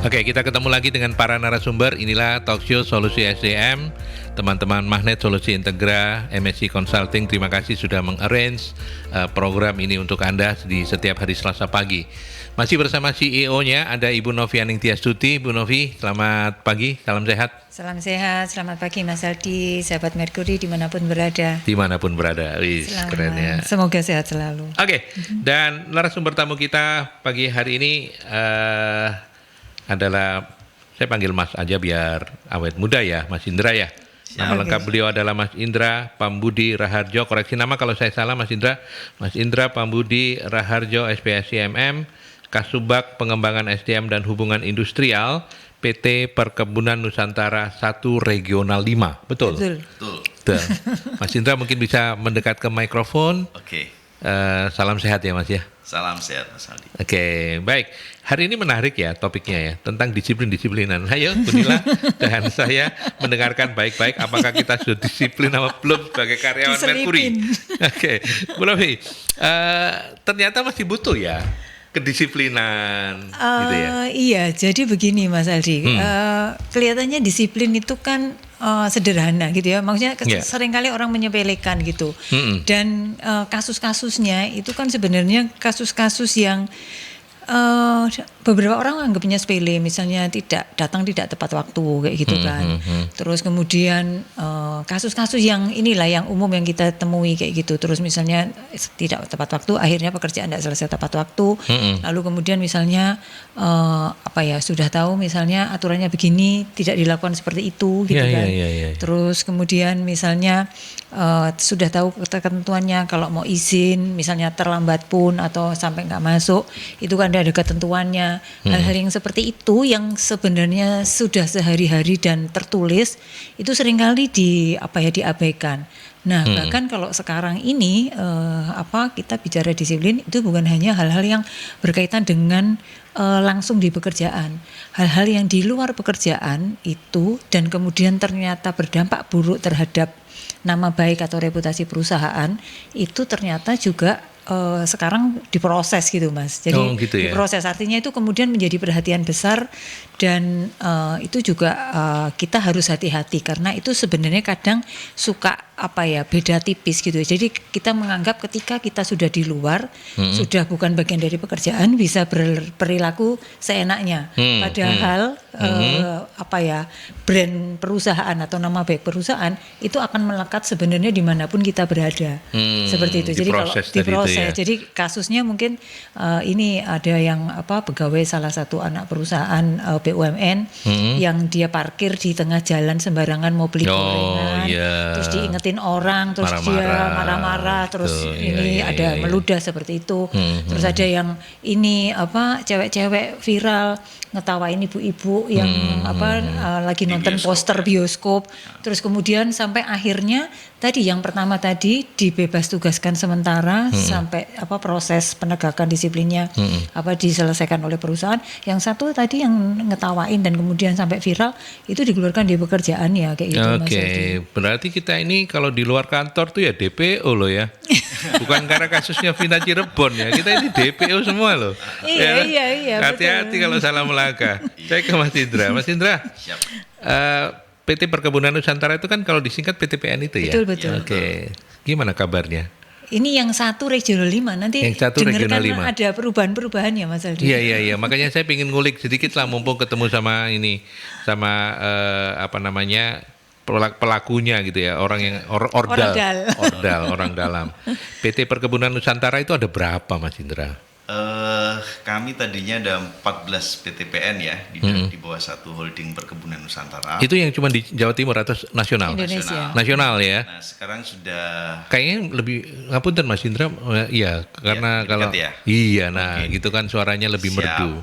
Oke, kita ketemu lagi dengan para narasumber. Inilah Talkshow Solusi SDM. Teman-teman Magnet Solusi Integra, MSC Consulting, terima kasih sudah mengarrange program ini untuk Anda di setiap hari Selasa pagi. Masih bersama CEO-nya, ada Ibu Novi Aningtyas-Tuti. Bu Novi, selamat pagi, salam sehat. Salam sehat, selamat pagi Mas Aldi, sahabat Merkuri dimanapun berada. Dimanapun berada, wih, keren ya. Semoga sehat selalu. Oke, dan narasumber tamu kita pagi hari ini adalah, saya panggil Mas aja biar awet muda ya, Mas Indra ya. Nama lengkap beliau adalah Mas Indra Pambudi Raharjo. Koreksi nama kalau saya salah Mas Indra. Mas Indra Pambudi Raharjo, SPSI MM, Kasubag Pengembangan SDM dan Hubungan Industrial, PT Perkebunan Nusantara 1 Regional 5. Betul? Betul. Mas Indra mungkin bisa mendekat ke mikrofon. Oke. Salam sehat ya Mas ya. Salam sehat Mas Aldi. Oke, baik. Hari ini menarik ya topiknya ya, tentang disiplin-disiplinan. Ayo, Bunila dan saya mendengarkan baik-baik apakah kita sudah disiplin apa belum sebagai karyawan Merkuri. Oke, Bu Novi, ternyata masih butuh ya kedisiplinan gitu ya. Iya, jadi begini Mas Aldi, kelihatannya disiplin itu kan sederhana gitu ya, maksudnya seringkali orang menyepelekan gitu. Dan kasus-kasusnya itu kan sebenarnya kasus-kasus yang beberapa orang anggapnya sepele, misalnya tidak tepat waktu kayak gitu kan. Terus kemudian kasus-kasus yang inilah yang umum yang kita temui kayak gitu. Terus misalnya tidak tepat waktu, akhirnya pekerjaan tidak selesai tepat waktu. Lalu kemudian misalnya sudah tahu misalnya aturannya begini tidak dilakukan seperti itu gitu kan. Terus kemudian misalnya sudah tahu ketentuannya, kalau mau izin misalnya terlambat pun atau sampai nggak masuk itu kan ada ketentuannya. Hal-hal yang seperti itu yang sebenarnya sudah sehari-hari dan tertulis itu seringkali diabaikan. Nah, bahkan kalau sekarang ini kita bicara disiplin itu bukan hanya hal-hal yang berkaitan dengan langsung di pekerjaan. Hal-hal yang di luar pekerjaan itu dan kemudian ternyata berdampak buruk terhadap nama baik atau reputasi perusahaan itu ternyata juga sekarang diproses gitu Mas. Jadi gitu ya? Diproses artinya itu kemudian menjadi perhatian besar dan itu juga kita harus hati-hati karena itu sebenarnya kadang suka beda tipis gitu. Jadi kita menganggap ketika kita sudah di luar, sudah bukan bagian dari pekerjaan bisa berperilaku seenaknya. Padahal brand perusahaan atau nama baik perusahaan itu akan melekat sebenarnya dimanapun kita berada. Seperti itu. Jadi kalau diproses ya. Jadi kasusnya mungkin ini ada yang pegawai salah satu anak perusahaan BUMN yang dia parkir di tengah jalan sembarangan mau beli gorengan, terus diingetin orang, terus dia marah-marah, terus ada meludah seperti itu. Terus ada yang ini cewek-cewek viral ngetawain ibu-ibu yang lagi nonton poster bioskop. Terus kemudian sampai akhirnya tadi yang pertama tadi dibebas tugaskan sementara sampai proses penegakan disiplinnya diselesaikan oleh perusahaan. Yang satu tadi yang ngetawain dan kemudian sampai viral itu dikeluarkan di pekerjaan ya kayak gitu. Oke, berarti kita ini kalau di luar kantor tuh ya DPO loh ya. Bukan karena kasusnya Vina Cirebon ya. Kita ini DPO semua loh. Iya. Hati-hati kalau salah melangkah. Saya ke Mas Indra. Mas Indra. Siap. PT Perkebunan Nusantara itu kan kalau disingkat PTPN itu ya? Betul. Oke. Gimana kabarnya? Ini yang 1 Regional 5, nanti dengarkan ada perubahan-perubahan ya Mas Aldi. Iya, makanya saya pengen ngulik sedikit lah mumpung ketemu sama pelakunya gitu ya, orang yang orang dalam. PT Perkebunan Nusantara itu ada berapa Mas Indra? Kami tadinya ada 14 PTPN ya di bawah satu holding Perkebunan Nusantara. Itu yang cuma di Jawa Timur atau nasional? Indonesia. Nasional ya. Nah, sekarang sudah kayaknya lebih ngapunten Mas Indra, karena kalau ya? Gitu kan suaranya lebih merdu.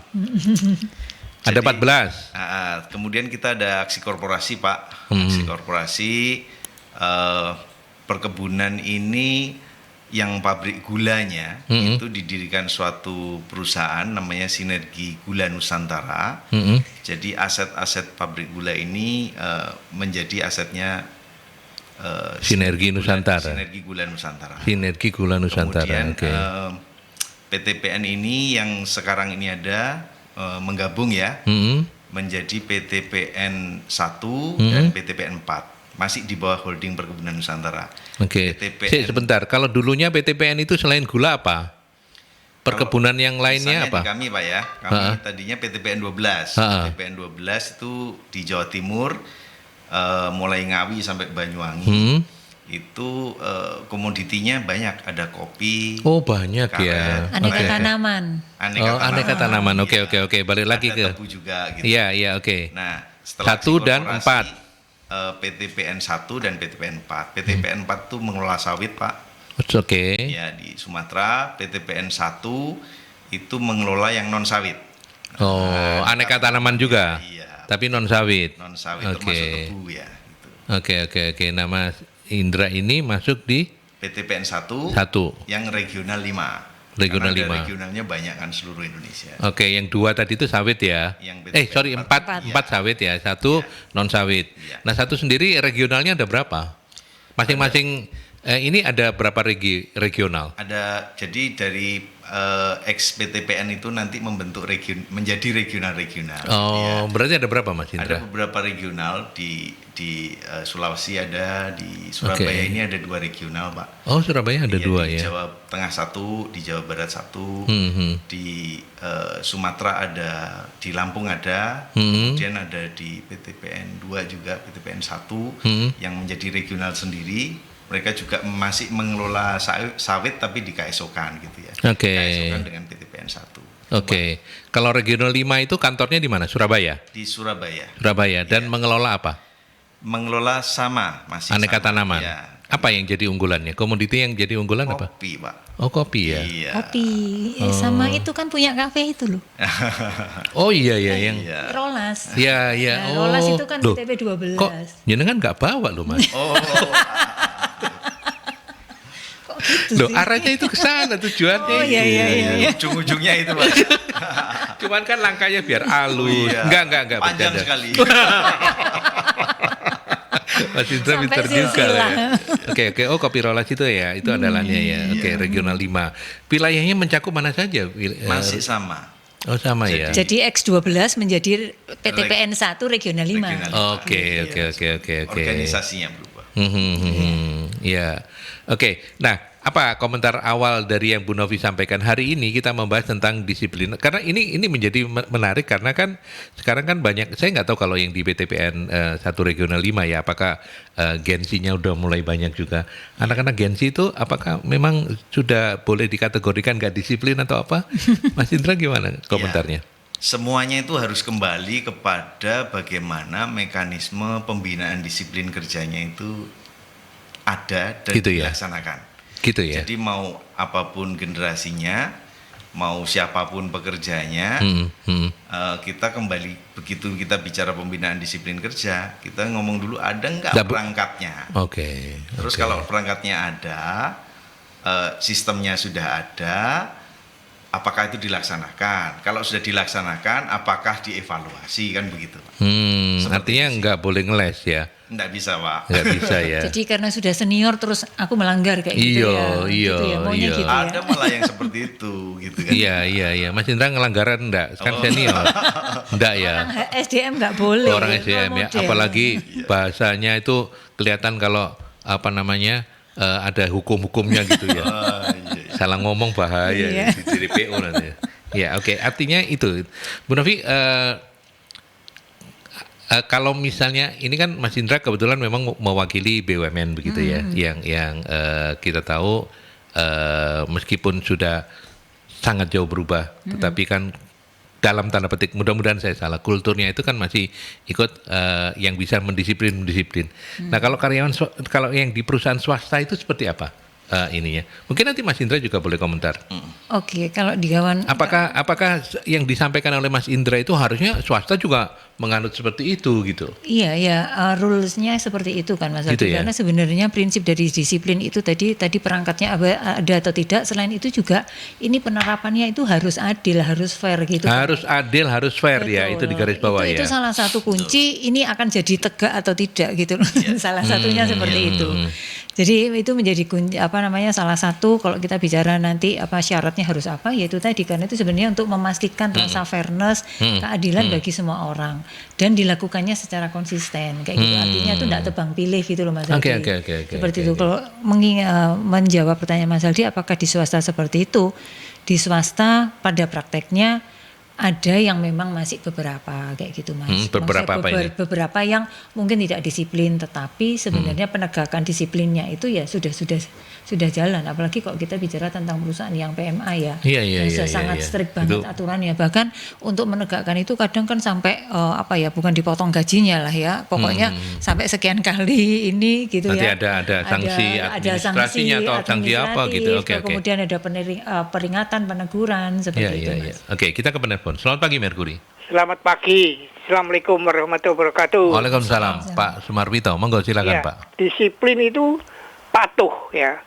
Ada 14. Kemudian kita ada aksi korporasi Pak. Aksi korporasi perkebunan ini yang pabrik gulanya itu didirikan suatu perusahaan namanya Sinergi Gula Nusantara. Jadi aset-aset pabrik gula ini menjadi asetnya Sinergi Nusantara. Sinergi Gula Nusantara. Sinergi Gula Nusantara. Kemudian PTPN ini yang sekarang ini ada menggabung ya menjadi PTPN 1 dan PTPN 4. Masih di bawah holding Perkebunan Nusantara. Oke. Sebentar, kalau dulunya PTPN itu selain gula apa? Perkebunan yang lainnya apa? Di kami Pak ya, kami tadinya PTPN 12. PTPN 12 itu di Jawa Timur, mulai Ngawi sampai Banyuwangi. Itu komoditinya banyak, ada kopi. Oh banyak karet, ya. Aneka tanaman. Aneka tanaman. Oke. Balik lagi ke. Tebu juga gitu. Iya, oke. Nah, setelah 1 dan 4. PTPN 1 dan PTPN 4. PTPN 4 itu mengelola sawit, Pak. Oke. Ya, di Sumatera. PTPN 1 itu mengelola yang non sawit. Oh, aneka tanaman juga. Iya. Tapi non sawit. Non sawit termasuk tebu ya. Gitu. Oke. Nah, Mas Indra ini masuk di PTPN 1 yang regional 5. Regional Karena 5. regionalnya banyak kan seluruh Indonesia. Oke, yang 2 tadi itu sawit ya. Yang PTPN 4 sawit ya, 1 non sawit. Iya. Nah, 1 sendiri regionalnya ada berapa? Masing-masing ini ada berapa regional? Ada, jadi dari ex PTPN itu nanti membentuk menjadi regional-regional. Oh, berarti ada berapa Mas Ada Indra? beberapa regional di Sulawesi ada, di Surabaya ini ada 2 regional Pak. Oh, Surabaya ada 2 Di ya. Jawa Tengah 1, di Jawa Barat 1, di Sumatera ada, di Lampung ada, kemudian ada di PTPN 2 juga, PTPN 1 yang menjadi regional sendiri. Mereka juga masih mengelola sawit tapi di KSO-kan gitu ya. Oke. KSO-kan dengan PTPN 1. Oke. Kalau regional 5 itu kantornya di mana? Surabaya. Di Surabaya. Dan mengelola apa? Mengelola masih Aneka sama, tanaman. ya. Apa yang jadi unggulannya? Komoditi yang jadi unggulan apa? Kopi, Pak. Oh, kopi ya. Iya. Kopi. Sama itu kan punya kafe itu loh. Oh iya yang Iya. Rolas. Iya. Nah, Rolas itu kan Loh, PTP 12. Kok jenengan nggak bawa loh Mas? Oh, Kok gitu Loh, sih? arahnya itu ke sana tujuannya. Oh, iya, iya. ujung-ujungnya itu, Pak. Cuman kan langkahnya biar halus. Iya. Enggak Panjang bercanda. sekali. Mas Indra Sampai pintar juga silsilah. ya. Oke. Oh, kopi rolas itu ya, itu andalannya ya. Oke, regional 5. Wilayahnya mencakup mana saja? Masih sama. Oh, sama ya. Jadi X12 menjadi PTPN 1 regional 5. Regional. Oke. Organisasinya berubah. Ya. Oke. Nah, apa komentar awal dari yang Bu Novi sampaikan hari ini? Kita membahas tentang disiplin. Karena ini menjadi menarik karena kan sekarang kan banyak, saya nggak tahu kalau yang di PTPN 1 regional 5 ya, apakah gensinya udah mulai banyak juga. Anak-anak gensi itu apakah memang sudah boleh dikategorikan nggak disiplin atau apa? Mas Indra gimana komentarnya? Semuanya itu harus kembali kepada bagaimana mekanisme pembinaan disiplin kerjanya itu ada dan Gitu ya? dilaksanakan. Gitu ya. Jadi mau apapun generasinya, mau siapapun pekerjanya, kita kembali begitu kita bicara pembinaan disiplin kerja, kita ngomong dulu ada nggak perangkatnya. Oke. Terus kalau perangkatnya ada, sistemnya sudah ada, apakah itu dilaksanakan? Kalau sudah dilaksanakan, apakah dievaluasi, kan begitu? Artinya nggak boleh ngeles ya. Nggak bisa, Pak. Nggak bisa ya. Jadi karena sudah senior terus aku melanggar kayak gitu ya. Gitu ya, maunya gitu ya. Ada malah yang seperti itu, gitu kan? Iya. Mas Indra ngelanggaran enggak? Kan senior. Enggak ya. Orang SDM nggak boleh. Orang SDM ya. Model. Apalagi bahasanya itu kelihatan kalau apa namanya ada hukum-hukumnya gitu ya. Salah ngomong bahaya Iya. di PO nanti. Ya, oke. Artinya itu. Bu Novi, kalau misalnya ini kan Mas Indra kebetulan memang mewakili BUMN begitu ya, yang kita tahu meskipun sudah sangat jauh berubah, tetapi kan dalam tanda petik mudah-mudahan saya salah, kulturnya itu kan masih ikut yang bisa mendisiplin. Nah kalau karyawan kalau yang di perusahaan swasta itu seperti apa ininya? Mungkin nanti Mas Indra juga boleh komentar. Oke, kalau di kawan Apakah yang disampaikan oleh Mas Indra itu harusnya swasta juga menganut seperti itu gitu. Iya ya, rules-nya seperti itu kan Mas Gitu Aldi. ya? Karena sebenarnya prinsip dari disiplin itu tadi perangkatnya ada atau tidak. Selain itu juga ini penerapannya itu harus adil, harus fair gitu. Harus adil, harus fair ya, itu di garis bawah Itu ya. salah satu kunci ini akan jadi tegak atau tidak gitu. Salah satunya seperti itu. Jadi itu menjadi kunci, salah satu kalau kita bicara nanti syaratnya harus apa, yaitu tadi karena itu sebenarnya untuk memastikan rasa fairness, keadilan bagi semua orang dan dilakukannya secara konsisten kayak gitu. Artinya itu tidak tebang pilih gitu loh Mas Aldi. Oke. Seperti itu. Kalau menjawab pertanyaan Mas Aldi, apakah di swasta seperti itu? Di swasta pada prakteknya ada yang memang masih beberapa kayak gitu Mas. Beberapa apa ini? Beberapa yang mungkin tidak disiplin, tetapi sebenarnya penegakan disiplinnya itu ya sudah jalan. Apalagi kalau kita bicara tentang perusahaan yang PMA ya, Iya, sangat iya. strict banget Itu. aturannya. Bahkan untuk menegakkan itu kadang kan sampai bukan dipotong gajinya lah ya, pokoknya sampai sekian kali ini gitu Nanti ya. ada sanksi administrasinya atau sanksi apa gitu. Oke. Kemudian ada peringatan, peneguran seperti itu Mas. Oke, kita ke penelpon. Selamat pagi Merkuri. Selamat pagi. Assalamualaikum warahmatullahi wabarakatuh. Waalaikumsalam. Pak Sumarwito, monggo silakan Ya, Pak. disiplin itu patuh ya.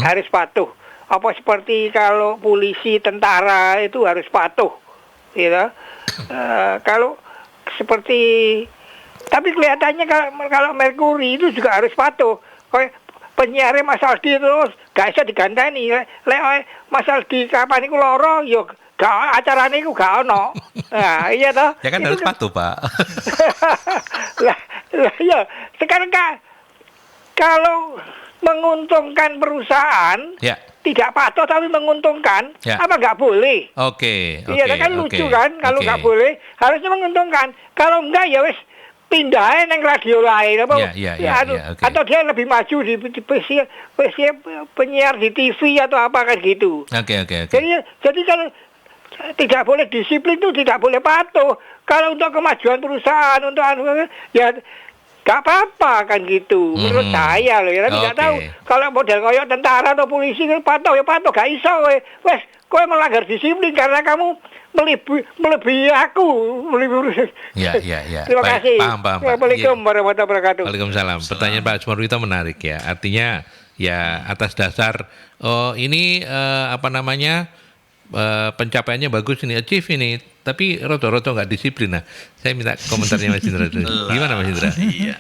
Harus patuh. Apa seperti kalau polisi, tentara itu harus patuh. Gitu. Kalau seperti tapi kelihatannya kalau Merkuri itu juga harus patuh. Kayak penyiarnya Mas Aldi terus gak bisa diganteni. Mas Aldi kapan iku loro yo acarane iku gak ono. Nah, iya toh. Ya kan Itu harus patuh Pak. lah ya sekarang kalau menguntungkan perusahaan Ya. tidak patuh tapi menguntungkan Ya. apa nggak boleh? Oke. Iya kan lucu kan kalau nggak boleh harusnya menguntungkan, kalau enggak ya wes pindah neng radio lain apa oke. atau dia lebih maju di penyiar di TV atau apa kan gitu. Oke. Jadi kalau tidak boleh disiplin itu tidak boleh patuh. Kalau untuk kemajuan perusahaan untuk ya gak apa-apa kan gitu. Menurut saya loh ya, tapi gak tahu kalau model koyok tentara atau polisi patuh gak iso wes kowe melanggar disiplin karena kamu melebihi aku. Ya. Terima kasih. Paham, Pak. Assalamualaikum warahmatullahi wabarakatuh. Waalaikumsalam. Pertanyaan Pak Sumarwito menarik ya. Artinya ya atas dasar ini pencapaiannya bagus ini, achieve ini, tapi roto-roto nggak disiplin. Nah, saya minta komentarnya Mas Indra dulu. Gimana Mas Indra? Iya.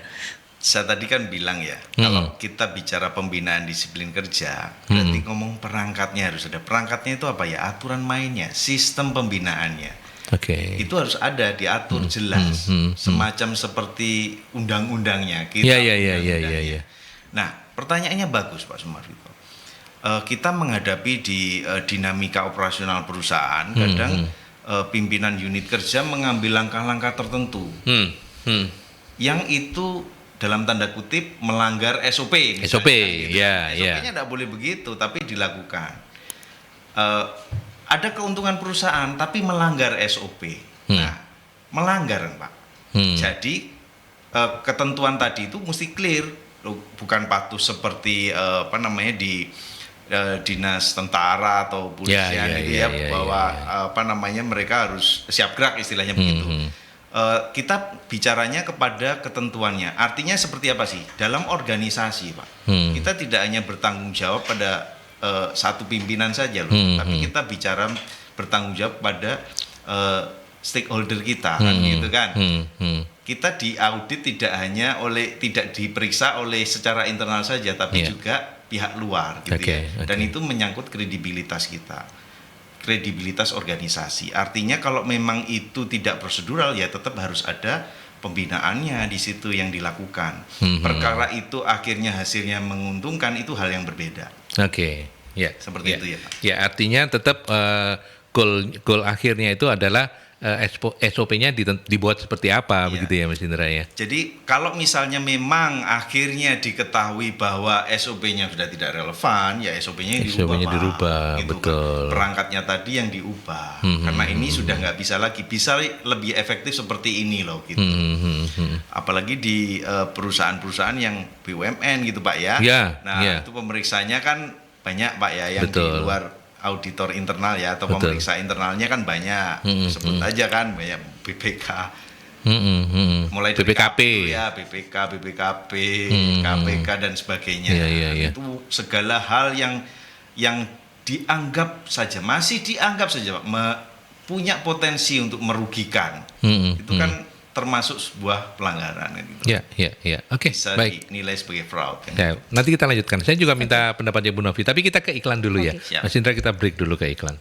Saya tadi kan bilang ya, kalau kita bicara pembinaan disiplin kerja, berarti ngomong perangkatnya harus ada. Perangkatnya itu apa ya? Aturan mainnya, sistem pembinaannya. Oke. Itu harus ada, diatur jelas. Semacam seperti undang-undangnya. Iya. Nah, pertanyaannya bagus Pak Sumarwito. Kita menghadapi di dinamika operasional perusahaan, kadang pimpinan unit kerja mengambil langkah-langkah tertentu yang itu dalam tanda kutip melanggar SOP. SOP, gitu. ya. SOP-nya tidak boleh begitu, tapi dilakukan. Ada keuntungan perusahaan, tapi melanggar SOP. Nah, melanggar Pak. Jadi ketentuan tadi itu mesti clear, bukan patuh seperti di dinas tentara atau polisian bahwa mereka harus siap gerak istilahnya begitu. Kita bicaranya kepada ketentuannya. Artinya seperti apa sih? Dalam organisasi, Pak. Kita tidak hanya bertanggung jawab pada satu pimpinan saja loh, tapi kita bicara bertanggung jawab pada stakeholder kita kan gitu kan. Kita diaudit tidak diperiksa oleh secara internal saja, tapi juga pihak luar gitu ya. Dan itu menyangkut kredibilitas kita, kredibilitas organisasi. Artinya kalau memang itu tidak prosedural ya tetap harus ada pembinaannya di situ yang dilakukan. Perkara itu akhirnya hasilnya menguntungkan, itu hal yang berbeda. Ya. Seperti itu ya, Pak. Ya, artinya tetap goal akhirnya itu adalah SOP-nya dibuat seperti apa begitu ya Mas Indra ya. Jadi kalau misalnya memang akhirnya diketahui bahwa SOP-nya sudah tidak relevan, ya SOP-nya dirubah, gitu betul. Kan. Perangkatnya tadi yang diubah, karena ini sudah nggak bisa lagi, bisa lebih efektif seperti ini loh gitu. Apalagi di perusahaan-perusahaan yang BUMN gitu Pak ya. Itu pemeriksanya kan banyak Pak ya, yang di luar auditor internal ya, atau pemeriksa internalnya kan banyak, sebut aja kan banyak BPK, Mulai dari BPKP. ya, BPKP, KPK dan sebagainya. Iya. Itu segala hal yang dianggap saja punya potensi untuk merugikan. Itu kan termasuk sebuah pelanggaran gitu. Ya. Oke, Bisa baik. dinilai sebagai fraud kan. Ya, nanti kita lanjutkan. Saya juga minta pendapatnya Bu Novi, tapi kita ke iklan dulu ya. Siap. Mas Indra, kita break dulu ke iklan.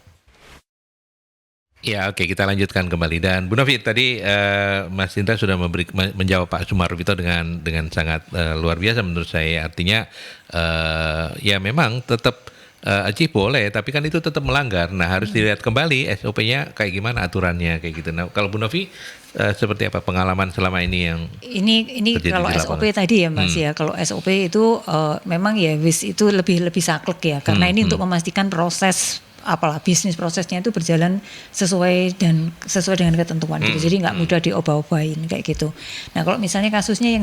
Ya, oke, kita lanjutkan kembali. Dan Bu Novi, tadi Mas Indra sudah menjawab Pak Sumarwito dengan sangat luar biasa menurut saya. Artinya ya memang tetap achieve boleh, tapi kan itu tetap melanggar. Nah, harus dilihat kembali SOP-nya kayak gimana, aturannya kayak gitu. Nah, kalau Bu Novi seperti apa pengalaman selama ini yang ini terjadi kalau di SOP lapangan? tadi ya Mas ya, kalau SOP itu memang ya itu lebih saklek ya, karena ini untuk memastikan proses bisnis prosesnya itu berjalan sesuai dengan ketentuan gitu. Jadi nggak mudah diobah-obahin kayak gitu. Nah, kalau misalnya kasusnya yang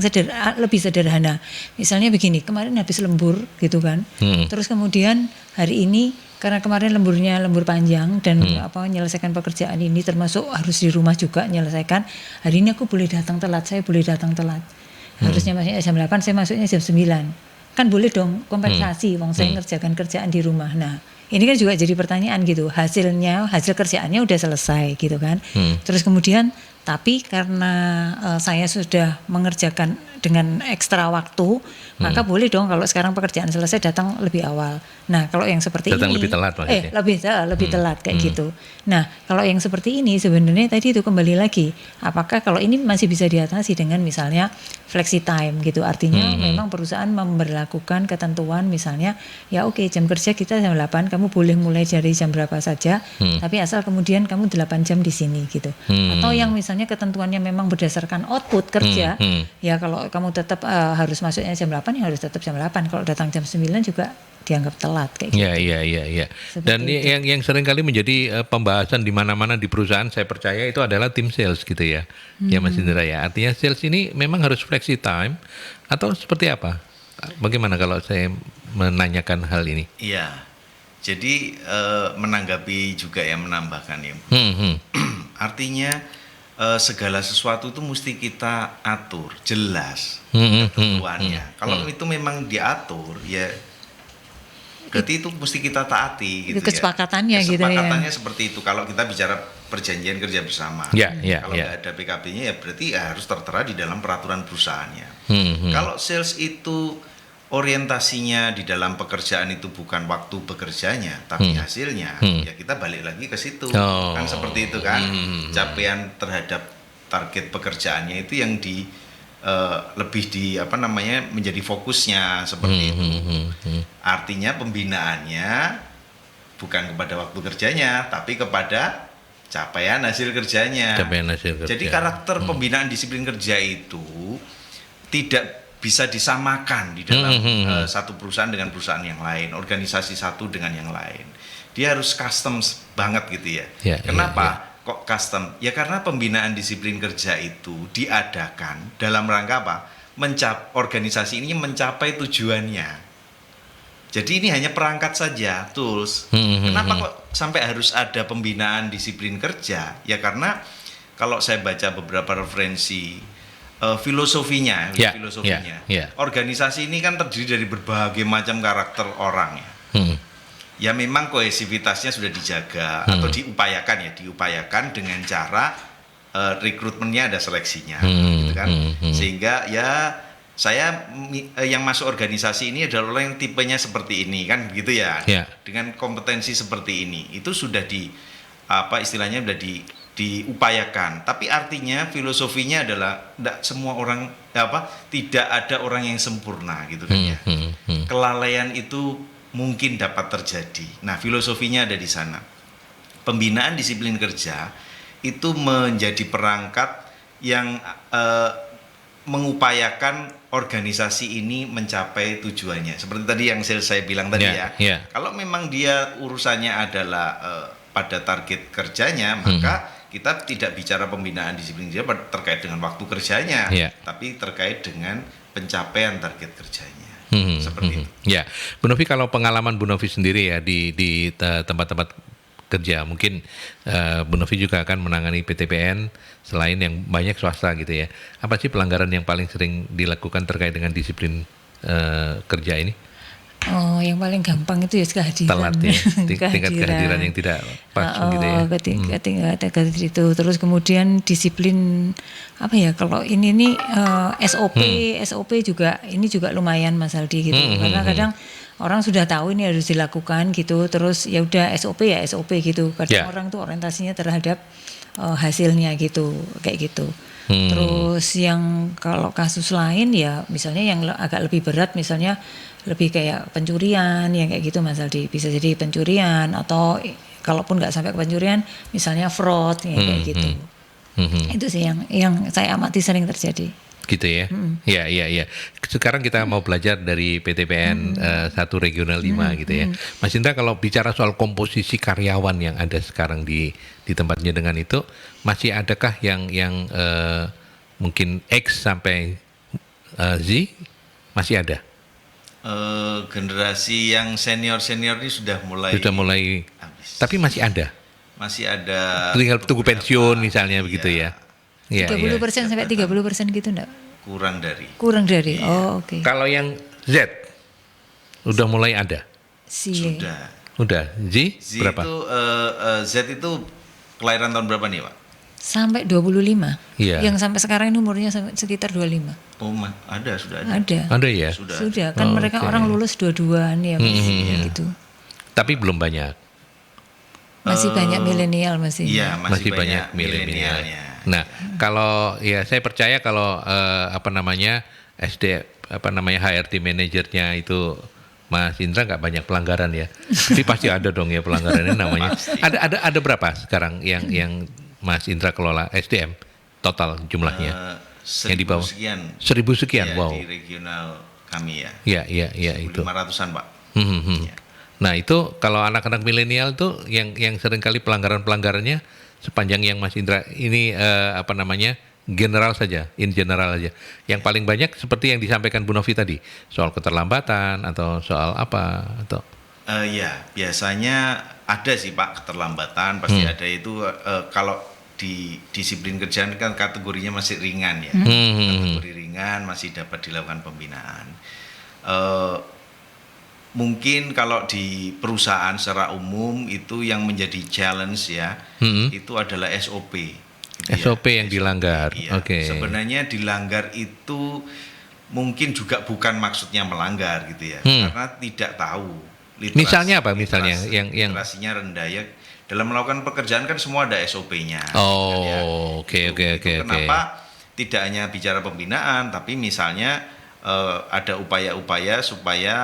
lebih sederhana, misalnya begini, kemarin habis lembur gitu kan, terus kemudian hari ini karena kemarin lembur panjang dan menyelesaikan pekerjaan ini termasuk harus di rumah juga menyelesaikan, hari ini aku boleh datang telat, saya boleh datang telat. Harusnya masuknya jam 8, saya masuknya jam 9. Kan boleh dong kompensasi, wong saya ngerjakan kerjaan di rumah. Nah, ini kan juga jadi pertanyaan gitu, hasil kerjaannya udah selesai gitu kan. Terus kemudian tapi karena saya sudah mengerjakan dengan ekstra waktu, maka boleh dong kalau sekarang pekerjaan selesai datang lebih awal. Nah, kalau yang seperti Datang ini lebih telat maksudnya? lebih telat kayak gitu. Nah, kalau yang seperti ini sebenarnya tadi itu kembali lagi, apakah kalau ini masih bisa diatasi dengan misalnya flexi time gitu. Artinya memang perusahaan memberlakukan ketentuan misalnya ya oke, jam kerja kita jam 8, kamu boleh mulai dari jam berapa saja, tapi asal kemudian kamu 8 jam di sini gitu. Atau yang misalnya ketentuannya memang berdasarkan output kerja, ya kalau kamu tetap harus masuknya jam 8 ya harus tetap jam 8. Kalau datang jam 9 juga dianggap telat kayak gitu. Iya. Dan yang sering kali menjadi pembahasan di mana-mana di perusahaan, saya percaya itu adalah tim sales gitu ya. Ya Mas Indra ya. Artinya sales ini memang harus flexi time atau seperti apa? Bagaimana kalau saya menanyakan hal ini? Iya. Jadi menanggapi juga ya, menambahkan ya. Artinya segala sesuatu itu mesti kita atur, jelas ketentuannya. Kalau itu memang diatur ya berarti itu mesti kita taati gitu. Kesepakatannya gitu ya. Kesepakatannya seperti itu. Kalau kita bicara perjanjian kerja bersama. Kalau nggak ada PKB-nya ya berarti harus tertera di dalam peraturan perusahaannya. Kalau sales itu orientasinya di dalam pekerjaan itu bukan waktu bekerjanya, tapi hasilnya, ya kita balik lagi ke situ. Kan seperti itu kan. Capaian terhadap target pekerjaannya itu yang lebih menjadi fokusnya seperti itu. Artinya pembinaannya bukan kepada waktu kerjanya, tapi kepada capaian hasil kerjanya. Jadi karakter pembinaan disiplin kerja itu tidak bisa disamakan di dalam satu perusahaan dengan perusahaan yang lain, organisasi satu dengan yang lain. Dia harus custom banget gitu ya. Kenapa? Kok custom? Ya karena pembinaan disiplin kerja itu diadakan dalam rangka apa? Organisasi ini mencapai tujuannya. Jadi ini hanya perangkat saja, tools. Kenapa kok sampai harus ada pembinaan disiplin kerja? Ya karena kalau saya baca beberapa referensi filosofinya. Organisasi ini kan terdiri dari berbagai macam karakter orang ya. Ya memang kohesivitasnya sudah dijaga atau diupayakan dengan cara rekrutmennya ada seleksinya, gitu kan. Sehingga ya saya yang masuk organisasi ini adalah orang yang tipenya seperti ini kan, begitu ya. Dengan kompetensi seperti ini itu sudah istilahnya sudah diupayakan. Tapi artinya filosofinya adalah tidak semua orang tidak ada orang yang sempurna gitu kan ya. Kelalaian itu mungkin dapat terjadi. Nah, filosofinya ada di sana. Pembinaan disiplin kerja itu menjadi perangkat yang mengupayakan organisasi ini mencapai tujuannya. Seperti tadi yang saya bilang tadi Kalau memang dia urusannya adalah pada target kerjanya, maka kita tidak bicara pembinaan disiplin kerja terkait dengan waktu kerjanya, tapi terkait dengan pencapaian target kerjanya. Seperti itu. Ya, Bu Novi, kalau pengalaman Bu Novi sendiri ya di tempat-tempat kerja. Mungkin Bu Novi juga akan menangani PTPN selain yang banyak swasta gitu ya. Apa sih pelanggaran yang paling sering dilakukan terkait dengan disiplin kerja ini? Oh, yang paling gampang itu ya kehadiran. Telat ya, tingkat kehadiran yang tidak pas gitu ya. Ketika itu, terus kemudian disiplin apa ya? Kalau ini nih SOP juga ini juga lumayan Mas Aldi gitu. Karena kadang orang sudah tahu ini harus dilakukan gitu, terus ya udah SOP gitu. Kadang orang tuh orientasinya terhadap hasilnya gitu, kayak gitu. Terus yang kalau kasus lain ya misalnya yang agak lebih berat misalnya lebih kayak pencurian yang kayak gitu Mas Aldi, bisa jadi pencurian atau kalaupun nggak sampai ke pencurian misalnya fraud kayak gitu. Itu sih yang saya amati sering terjadi. Gitu ya. Ya. Sekarang kita mau belajar dari PTPN 1 Regional 5 gitu ya. Mas Indra, kalau bicara soal komposisi karyawan yang ada sekarang di tempatnya dengan itu, masih adakah yang mungkin X sampai Z masih ada? Generasi yang senior ini sudah mulai habis. Tapi masih ada. Masih ada. Tinggal tunggu pensiun misalnya begitu ya. 30% sampai 30% gitu enggak? Kurang dari. Iya. Oh, oke. Kalau yang Z udah mulai ada. Udah. Z berapa? Itu Z itu kelahiran tahun berapa nih, Pak? Sampai 25. Iya. Yang sampai sekarang ini umurnya sekitar 25. Oh, sudah ada. Ada ya? Sudah. Kan mereka orang lulus 22-an ya gitu. Tapi belum banyak. Masih banyak milenial masih. Iya, masih banyak milenialnya. Nah, kalau ya saya percaya kalau HRD manajernya itu Mas Indra nggak banyak pelanggaran ya. Tapi pasti ada dong ya pelanggarannya namanya. Ada berapa sekarang yang Mas Indra kelola SDM total jumlahnya? 1.000 yang di bawah sekian. 1.000 sekian, ya, wow. Di regional kami ya. Iya itu. 500-an, Pak. Ya. Nah itu kalau anak-anak milenial tuh yang seringkali pelanggarannya sepanjang yang Mas Indra ini general saja, in general aja. Yang paling banyak seperti yang disampaikan Bu Novi tadi, soal keterlambatan atau soal apa atau? Ya biasanya ada sih Pak keterlambatan pasti ada itu kalau di disiplin kerjaan kan kategorinya masih ringan ya, kategori ringan masih dapat dilakukan pembinaan. Mungkin kalau di perusahaan secara umum itu yang menjadi challenge ya, itu adalah SOP. Gitu SOP ya. Yang dilanggar. Iya. Oke. Sebenarnya dilanggar itu mungkin juga bukan maksudnya melanggar gitu ya, karena tidak tahu. Misalnya apa? Misalnya yang literasinya rendah ya. Dalam melakukan pekerjaan kan semua ada SOP-nya. Oh, oke. Kenapa tidak hanya bicara pembinaan, tapi misalnya ada upaya-upaya supaya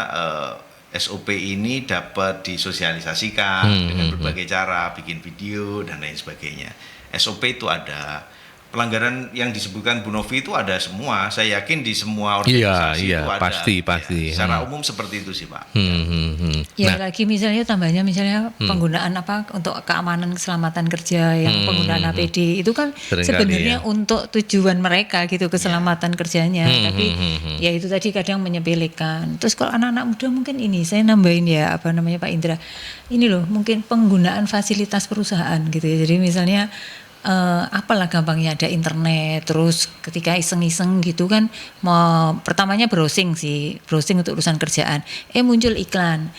SOP ini dapat disosialisasikan dengan berbagai cara, bikin video dan lain sebagainya. SOP itu ada. Pelanggaran yang disebutkan Bu Novi itu ada semua. Saya yakin di semua organisasi itu ada. Pasti. Ya, secara umum seperti itu sih Pak. Ya lagi misalnya tambahnya penggunaan untuk keamanan keselamatan kerja yang penggunaan APD itu kan sebenarnya untuk tujuan mereka gitu keselamatan kerjanya. Tapi ya itu tadi kadang menyepelekan. Terus kalau anak-anak muda mungkin ini saya nambahin ya Pak Indra. Ini loh mungkin penggunaan fasilitas perusahaan gitu ya. Jadi misalnya apalah gampangnya ada internet, terus ketika iseng-iseng gitu kan pertamanya browsing untuk urusan kerjaan, muncul iklan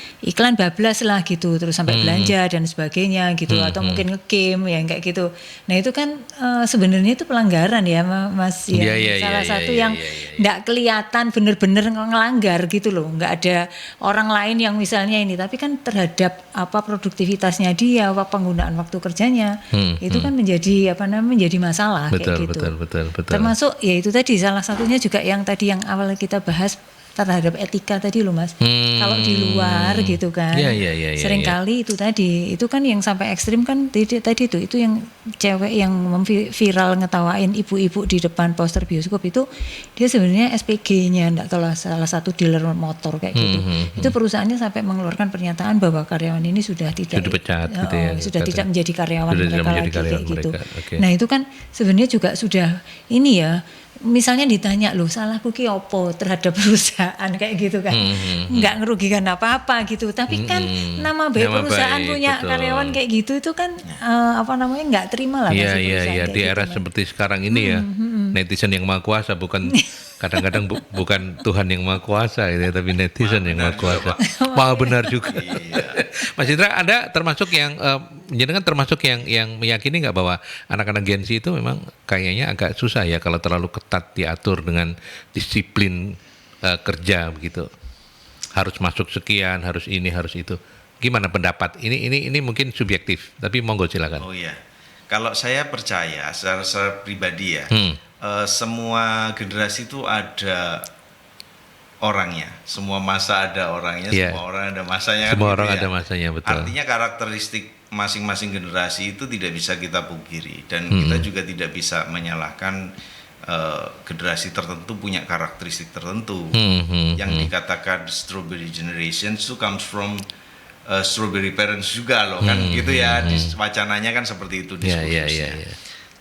bablas lah gitu, terus sampai belanja dan sebagainya gitu, atau mungkin nge-game yang kayak gitu. Nah itu kan sebenarnya itu pelanggaran ya Mas ya, salah satu yang nggak kelihatan bener-bener ngelanggar gitu loh, nggak ada orang lain yang misalnya ini, tapi kan terhadap produktivitasnya dia, penggunaan waktu kerjanya itu kan menjadi masalah. Betul. Termasuk ya itu tadi salah satunya juga yang tadi yang awal kita bahas terhadap etika tadi loh Mas. Kalau di luar gitu kan. Seringkali itu tadi itu kan yang sampai ekstrim kan tadi itu yang cewek yang viral ngetawain ibu-ibu di depan poster bioskop itu dia sebenarnya SPG-nya salah satu dealer motor kayak gitu. Itu perusahaannya sampai mengeluarkan pernyataan bahwa karyawan ini sudah dipecat gitu ya. Sudah tidak menjadi karyawan mereka lagi kayak gitu. Okay. Nah, itu kan sebenarnya juga sudah ini ya misalnya ditanya loh salahku ki opo terhadap perusahaan kayak gitu kan, nggak ngerugikan apa-apa gitu, tapi kan nama baik Nama perusahaan baik, punya betul. karyawan kayak gitu itu kan nggak terima lah. Iya pasti iya perusahaan iya kayak di gitu, era Mas. seperti sekarang ini ya, netizen yang maha kuasa, bukan kadang-kadang bukan Tuhan yang maha kuasa gitu ya, tapi netizen yang maha kuasa. Maha benar juga. Iya. Mas Indra, Anda termasuk yang jenengan termasuk yang meyakini nggak bahwa anak-anak Gen Z itu memang kayaknya agak susah ya kalau terlalu ketat diatur dengan disiplin kerja begitu. Harus masuk sekian, harus ini, harus itu. Gimana pendapat? Ini mungkin subjektif, tapi monggo silakan. Oh iya, kalau saya percaya secara pribadi ya, semua generasi itu ada orangnya, semua masa ada orangnya, Iya. semua orang ada masanya. kan Semua gitu orang ya. ada masanya, betul. Artinya karakteristik masing-masing generasi itu tidak bisa kita pungkiri, dan kita juga tidak bisa menyalahkan generasi tertentu punya karakteristik tertentu. Yang dikatakan strawberry generation itu comes from strawberry parents juga loh, kan gitu ya, wacananya kan seperti itu Iya, iya, diskursusnya. iya, iya.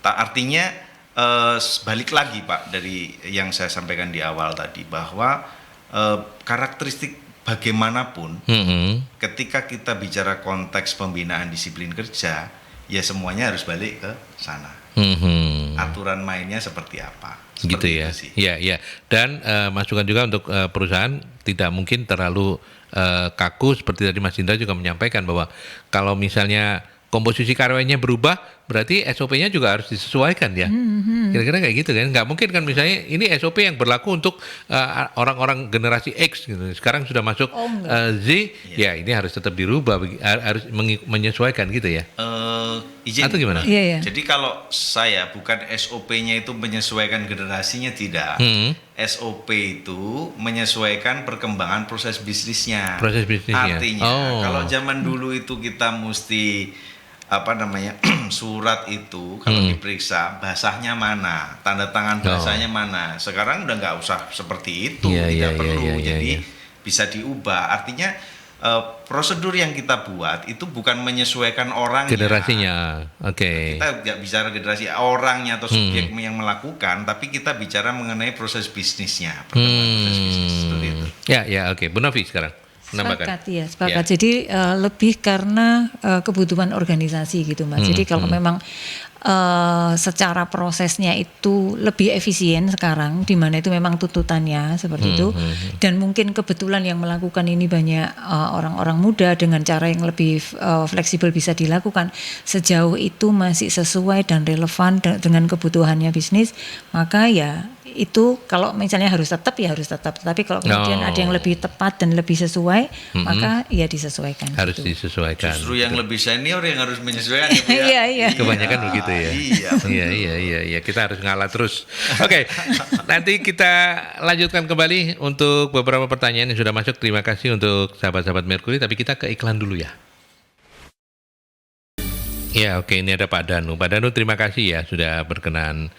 Artinya balik lagi Pak dari yang saya sampaikan di awal tadi, bahwa karakteristik bagaimanapun ketika kita bicara konteks pembinaan disiplin kerja, ya semuanya harus balik ke sana. Aturan mainnya seperti apa? Gitu Seperti ya. itu sih. Iya, iya. Dan masukan juga untuk perusahaan tidak mungkin terlalu kaku seperti tadi Mas Indra juga menyampaikan bahwa kalau misalnya komposisi karyawannya berubah, berarti SOP-nya juga harus disesuaikan ya. Kira-kira kayak gitu kan. Nggak mungkin kan misalnya ini SOP yang berlaku untuk orang-orang generasi X gitu. Sekarang sudah masuk Z, ya ini harus tetap dirubah, harus menyesuaikan gitu ya. Izin. Atau gimana? Iya, iya. Jadi kalau saya bukan SOP-nya itu menyesuaikan generasinya, tidak. SOP itu menyesuaikan perkembangan proses bisnisnya. Proses bisnisnya. Artinya Oh. kalau zaman dulu itu kita mesti surat itu kalau diperiksa basahnya mana, tanda tangan basahnya mana. Sekarang udah nggak usah seperti itu, Iya, tidak iya, perlu. iya, iya, Jadi iya. bisa diubah. Artinya prosedur yang kita buat itu bukan menyesuaikan orangnya. Generasinya. Oke. Kita nggak bicara generasi orangnya atau subjek yang melakukan, tapi kita bicara mengenai proses bisnisnya, perkembangan proses bisnis seperti itu. Ya, ya, oke. Bu Novi sekarang menambahkan. Sepakat ya, sepakat. Ya. Jadi lebih karena kebutuhan organisasi gitu Mas. Jadi kalau memang secara prosesnya itu lebih efisien sekarang, di mana itu memang tuntutannya seperti itu, dan mungkin kebetulan yang melakukan ini banyak orang-orang muda dengan cara yang lebih fleksibel bisa dilakukan, sejauh itu masih sesuai dan relevan dengan kebutuhannya bisnis, maka ya itu kalau misalnya harus tetap ya harus tetap, tapi kalau kemudian ada yang lebih tepat dan lebih sesuai, maka ya disesuaikan. Harus gitu. disesuaikan. Justru yang lebih senior yang harus menyesuaikan ya, Bu, ya. Iya, iya. Kebanyakan begitu ya. Iya. Iya, kita harus ngalah terus. Oke, nanti kita lanjutkan kembali untuk beberapa pertanyaan yang sudah masuk. Terima kasih untuk sahabat-sahabat Merkuri, tapi kita ke iklan dulu ya. Ya, oke, ini ada Pak Danu. Pak Danu, terima kasih ya sudah berkenan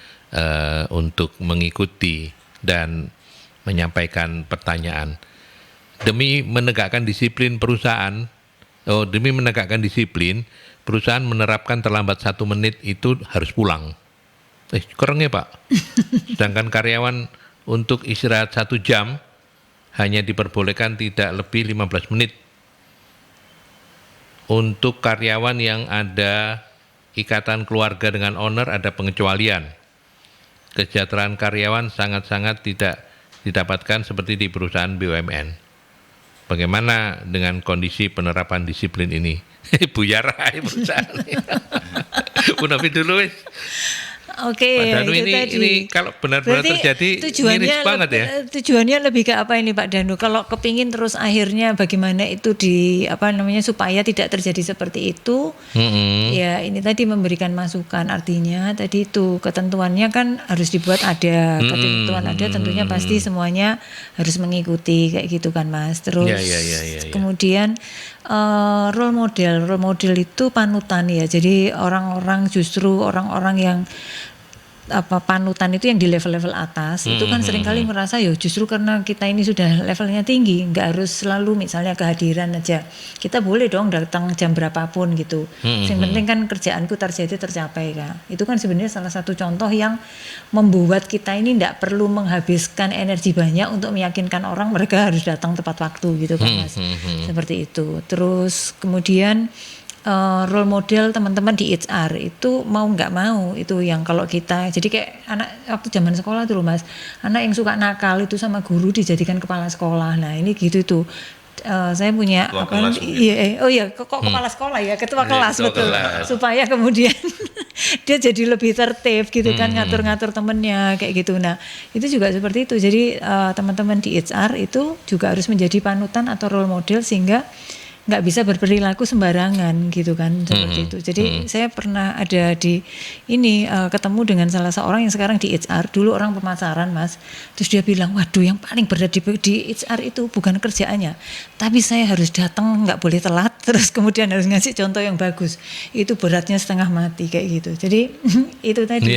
untuk mengikuti dan menyampaikan pertanyaan. Demi menegakkan disiplin perusahaan, perusahaan menerapkan terlambat 1 menit itu harus pulang. Kurang ya Pak? Sedangkan karyawan untuk istirahat 1 jam hanya diperbolehkan tidak lebih 15 menit. Untuk karyawan yang ada ikatan keluarga dengan owner ada pengecualian. Kesejahteraan karyawan sangat-sangat tidak didapatkan seperti di perusahaan BUMN. Bagaimana dengan kondisi penerapan disiplin ini? Buyar aja perusahaan. Bu Novi dulu wis. Oke, Pak Danu, itu tadi. ini kalau benar-benar Berarti terjadi miris banget ya. Tujuannya lebih ke apa ini Pak Danu? Kalau kepingin terus akhirnya bagaimana itu supaya tidak terjadi seperti itu, ya ini tadi memberikan masukan. Artinya tadi itu ketentuannya kan harus dibuat ada, ketentuan ada, tentunya pasti semuanya harus mengikuti kayak gitu kan Mas. Terus Ya. kemudian role model itu panutan ya. Jadi orang-orang yang panutan itu yang di level-level atas itu kan seringkali merasa ya justru karena kita ini sudah levelnya tinggi, nggak harus selalu misalnya kehadiran aja, kita boleh dong datang jam berapapun gitu. Yang penting kan kerjaanku tercapai Kak. Itu kan sebenarnya salah satu contoh yang membuat kita ini nggak perlu menghabiskan energi banyak untuk meyakinkan orang mereka harus datang tepat waktu gitu kan Mas. Seperti itu. Terus kemudian role model teman-teman di HR itu mau nggak mau itu yang kalau kita jadi kayak anak waktu zaman sekolah tuh loh Mas, anak yang suka nakal itu sama guru dijadikan kepala sekolah. Nah ini gitu tuh. Saya punya Ketua apa kelas kok kepala sekolah ya, ketua kelas ketua betul kelas. supaya kemudian dia jadi lebih tertib gitu kan, ngatur-ngatur temennya kayak gitu. Nah itu juga seperti itu, jadi teman-teman di HR itu juga harus menjadi panutan atau role model sehingga nggak bisa berperilaku sembarangan gitu kan, seperti itu. Jadi saya pernah ada di ini ketemu dengan salah seorang yang sekarang di HR, dulu orang pemasaran Mas, terus dia bilang waduh yang paling berat di HR itu bukan kerjaannya, tapi saya harus datang nggak boleh telat, terus kemudian harus ngasih contoh yang bagus, itu beratnya setengah mati kayak gitu. Jadi itu tadi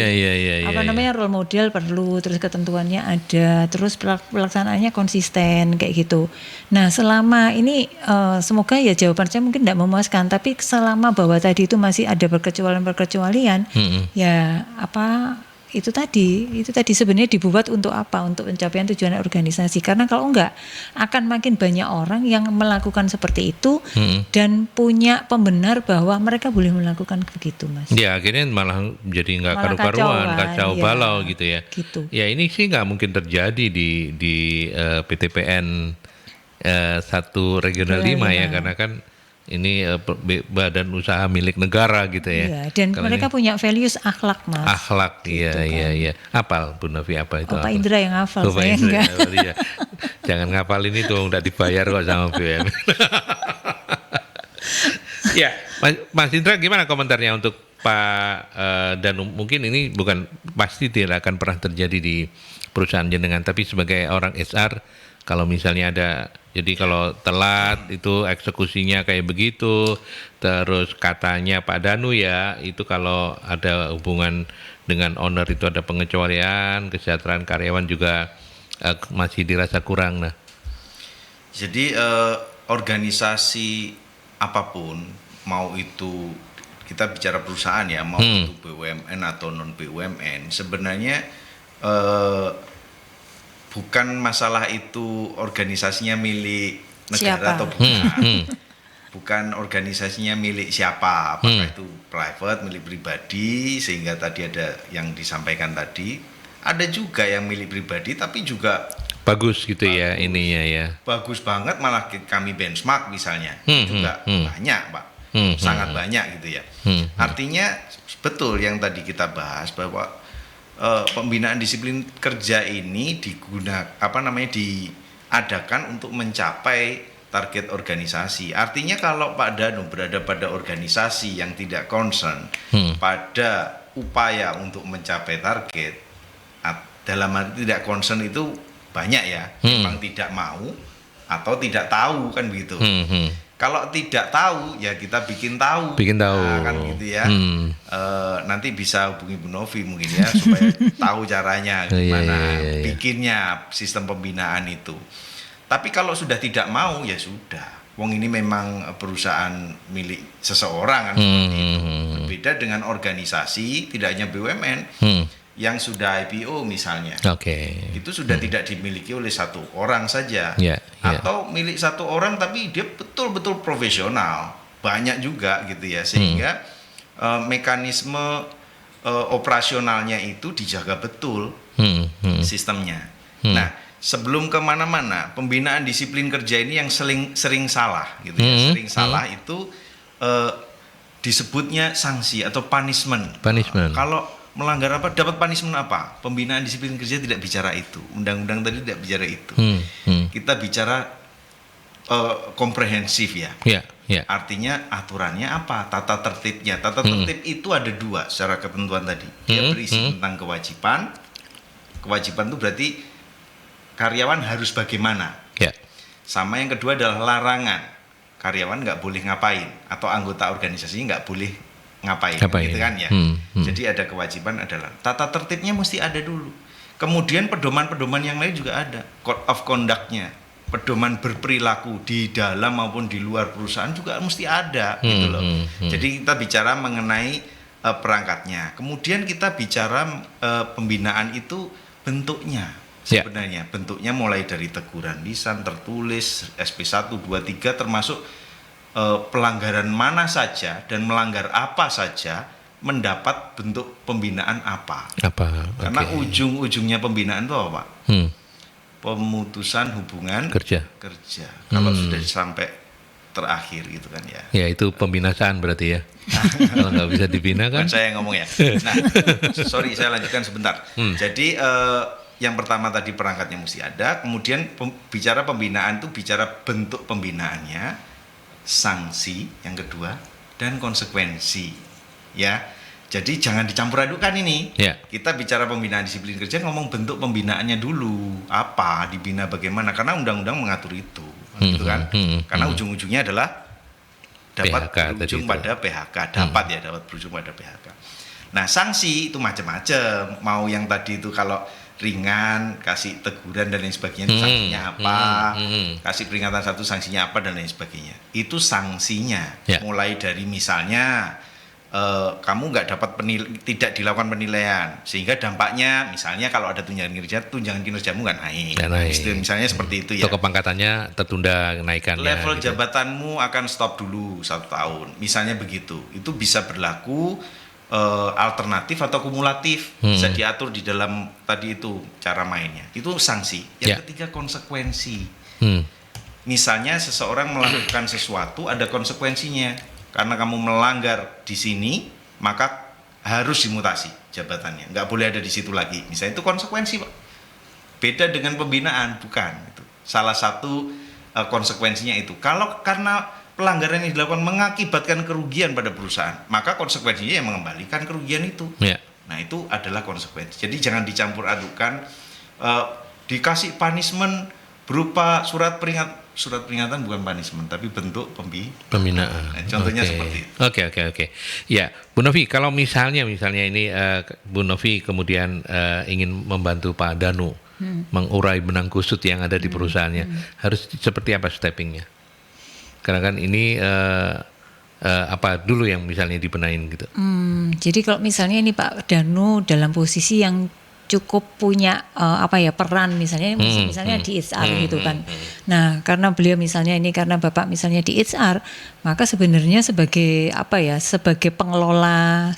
namanya role model perlu, terus ketentuannya ada, terus pelaksanaannya konsisten kayak gitu. Nah selama ini semoga ya jawaban saya mungkin tidak memuaskan, tapi selama bahwa tadi itu masih ada perkecualian ya apa itu tadi sebenarnya dibuat untuk apa? Untuk pencapaian tujuan organisasi. Karena kalau enggak akan makin banyak orang yang melakukan seperti itu dan punya pembenar bahwa mereka boleh melakukan begitu Mas. Ya akhirnya malah jadi nggak karu-karuan, kacau balau gitu ya. Gitu. Ya ini sih nggak mungkin terjadi di PTPN 1 Regional 5 ya, karena kan ini badan usaha milik negara gitu ya. Iya, dan kalau mereka punya values akhlak Mas. akhlak, iya. Hafal Bu Novi apa itu? Pak Indra yang hafal, Pak saya Indra, enggak. iya. Jangan ngapalin itu, udah dibayar kok sama BUMN. Ya, Mas Indra gimana komentarnya untuk Pak dan mungkin ini bukan pasti tidak akan pernah terjadi di perusahaan jenengan, tapi sebagai orang HR kalau misalnya ada, jadi kalau telat itu eksekusinya kayak begitu, terus katanya Pak Danu ya, itu kalau ada hubungan dengan owner itu ada pengecualian, kesejahteraan karyawan juga masih dirasa kurang. Nah, jadi organisasi apapun, mau itu kita bicara perusahaan ya, mau itu BUMN atau non BUMN, sebenarnya bukan masalah itu organisasinya milik negara Siapa? atau bukan. Bukan organisasinya milik siapa, apakah itu private, milik pribadi, sehingga tadi ada yang disampaikan tadi. Ada juga yang milik pribadi tapi juga bagus gitu ya ininya ya. Bagus banget, malah kami benchmark misalnya. Juga banyak Pak, sangat banyak gitu ya. Artinya betul yang tadi kita bahas bahwa pembinaan disiplin kerja ini diadakan untuk mencapai target organisasi. Artinya kalau Pak Danu berada pada organisasi yang tidak concern pada upaya untuk mencapai target, dalam arti tidak concern itu banyak ya, memang tidak mau atau tidak tahu kan begitu. Kalau tidak tahu ya kita bikin tahu. Nah, kan gitu ya. Nanti bisa hubungi Bu Novi mungkin ya supaya tahu caranya gimana bikinnya sistem pembinaan itu. Tapi kalau sudah tidak mau ya sudah. Wong ini memang perusahaan milik seseorang kan seperti itu. Berbeda dengan organisasi, tidak hanya BUMN yang sudah IPO misalnya. Itu sudah tidak dimiliki oleh satu orang saja. Atau milik satu orang tapi dia betul-betul profesional. Banyak juga gitu ya, sehingga mekanisme operasionalnya itu dijaga betul sistemnya. Nah, sebelum kemana-mana, pembinaan disiplin kerja ini yang sering salah gitu ya. Sering salah itu disebutnya sanksi atau punishment. Kalau melanggar apa, dapat punishment apa? Pembinaan disiplin kerja tidak bicara itu. Undang-undang tadi tidak bicara itu. Kita bicara komprehensif ya. Artinya aturannya apa? Tata tertibnya. Tata tertib itu ada dua secara ketentuan tadi. Dia berisi tentang kewajiban. Kewajiban itu berarti karyawan harus bagaimana. Sama yang kedua adalah larangan. Karyawan nggak boleh ngapain atau anggota organisasi nggak boleh ngapain. Gitu kan ya. Jadi ada kewajiban adalah tata tertibnya mesti ada dulu. Kemudian pedoman-pedoman yang lain juga ada, code of conduct-nya, pedoman berperilaku di dalam maupun di luar perusahaan juga mesti ada gitu loh. Jadi kita bicara mengenai perangkatnya. Kemudian kita bicara pembinaan itu bentuknya. Sebenarnya bentuknya mulai dari teguran lisan, tertulis, SP1, 2, 3 termasuk pelanggaran mana saja dan melanggar apa saja mendapat bentuk pembinaan apa. Karena ujung-ujungnya pembinaan itu apa, Pak? Pemutusan hubungan kerja. Kalau sudah sampai terakhir gitu kan ya. Ya itu pembinasaan berarti ya. Kalau nggak bisa dibina kan. Saya yang ngomong ya. Nah, sorry saya lanjutkan sebentar. Jadi yang pertama tadi perangkatnya mesti ada, kemudian bicara pembinaan itu bicara bentuk pembinaannya, sanksi yang kedua, dan konsekuensi ya. Jadi jangan dicampur adukan ini. Kita bicara pembinaan disiplin kerja ngomong bentuk pembinaannya dulu, apa dibina bagaimana, karena undang-undang mengatur itu gitu kan. Karena ujung-ujungnya adalah dapat berujung pada PHK, dapat berujung pada PHK. Nah, sanksi itu macam-macam, mau yang tadi itu kalau ringan kasih teguran dan lain sebagainya, itu sanksinya apa, kasih peringatan satu sanksinya apa dan lain sebagainya, itu sanksinya. Mulai dari misalnya kamu nggak dapat tidak dilakukan penilaian sehingga dampaknya misalnya kalau ada tunjangan kinerjamu nggak naik. Misalnya seperti itu ya. Atau kepangkatannya tertunda naikannya. Level jabatanmu akan stop dulu 1 tahun, misalnya begitu. Itu bisa berlaku alternatif atau kumulatif, bisa diatur di dalam tadi itu cara mainnya. Itu sanksi. Yang ketiga konsekuensi. Misalnya seseorang melakukan sesuatu ada konsekuensinya. Karena kamu melanggar di sini, maka harus dimutasi jabatannya. Nggak boleh ada di situ lagi. Misalnya itu konsekuensi, Pak. Beda dengan pembinaan, bukan. Itu salah satu konsekuensinya itu. Kalau karena pelanggaran yang dilakukan mengakibatkan kerugian pada perusahaan, maka konsekuensinya yang mengembalikan kerugian itu. Nah, itu adalah konsekuensi. Jadi jangan dicampur adukan, dikasih punishment berupa surat peringatan bukan punishment, tapi bentuk pembinaan. Nah, contohnya seperti itu. Oke. Ya, Bu Novi, kalau misalnya ini Bu Novi kemudian ingin membantu Pak Danu mengurai benang kusut yang ada di perusahaannya, harus seperti apa steppingnya? Karena kan ini apa dulu yang misalnya dibenahin gitu. Jadi kalau misalnya ini Pak Danu dalam posisi yang cukup punya peran misalnya di HR gitu kan. Nah, karena beliau karena Bapak misalnya di HR, maka sebenarnya sebagai sebagai pengelola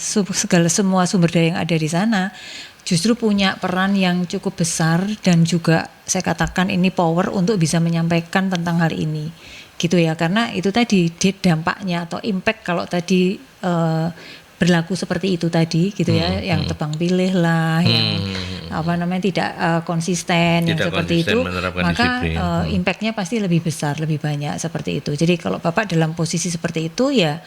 semua sumber daya yang ada di sana justru punya peran yang cukup besar dan juga saya katakan ini power untuk bisa menyampaikan tentang hal ini. Gitu ya, karena itu tadi dampaknya atau impact kalau tadi berlaku seperti itu tadi gitu ya, yang tebang pilih lah, yang tidak konsisten, yang seperti itu, maka impactnya pasti lebih besar, lebih banyak seperti itu. Jadi kalau Bapak dalam posisi seperti itu ya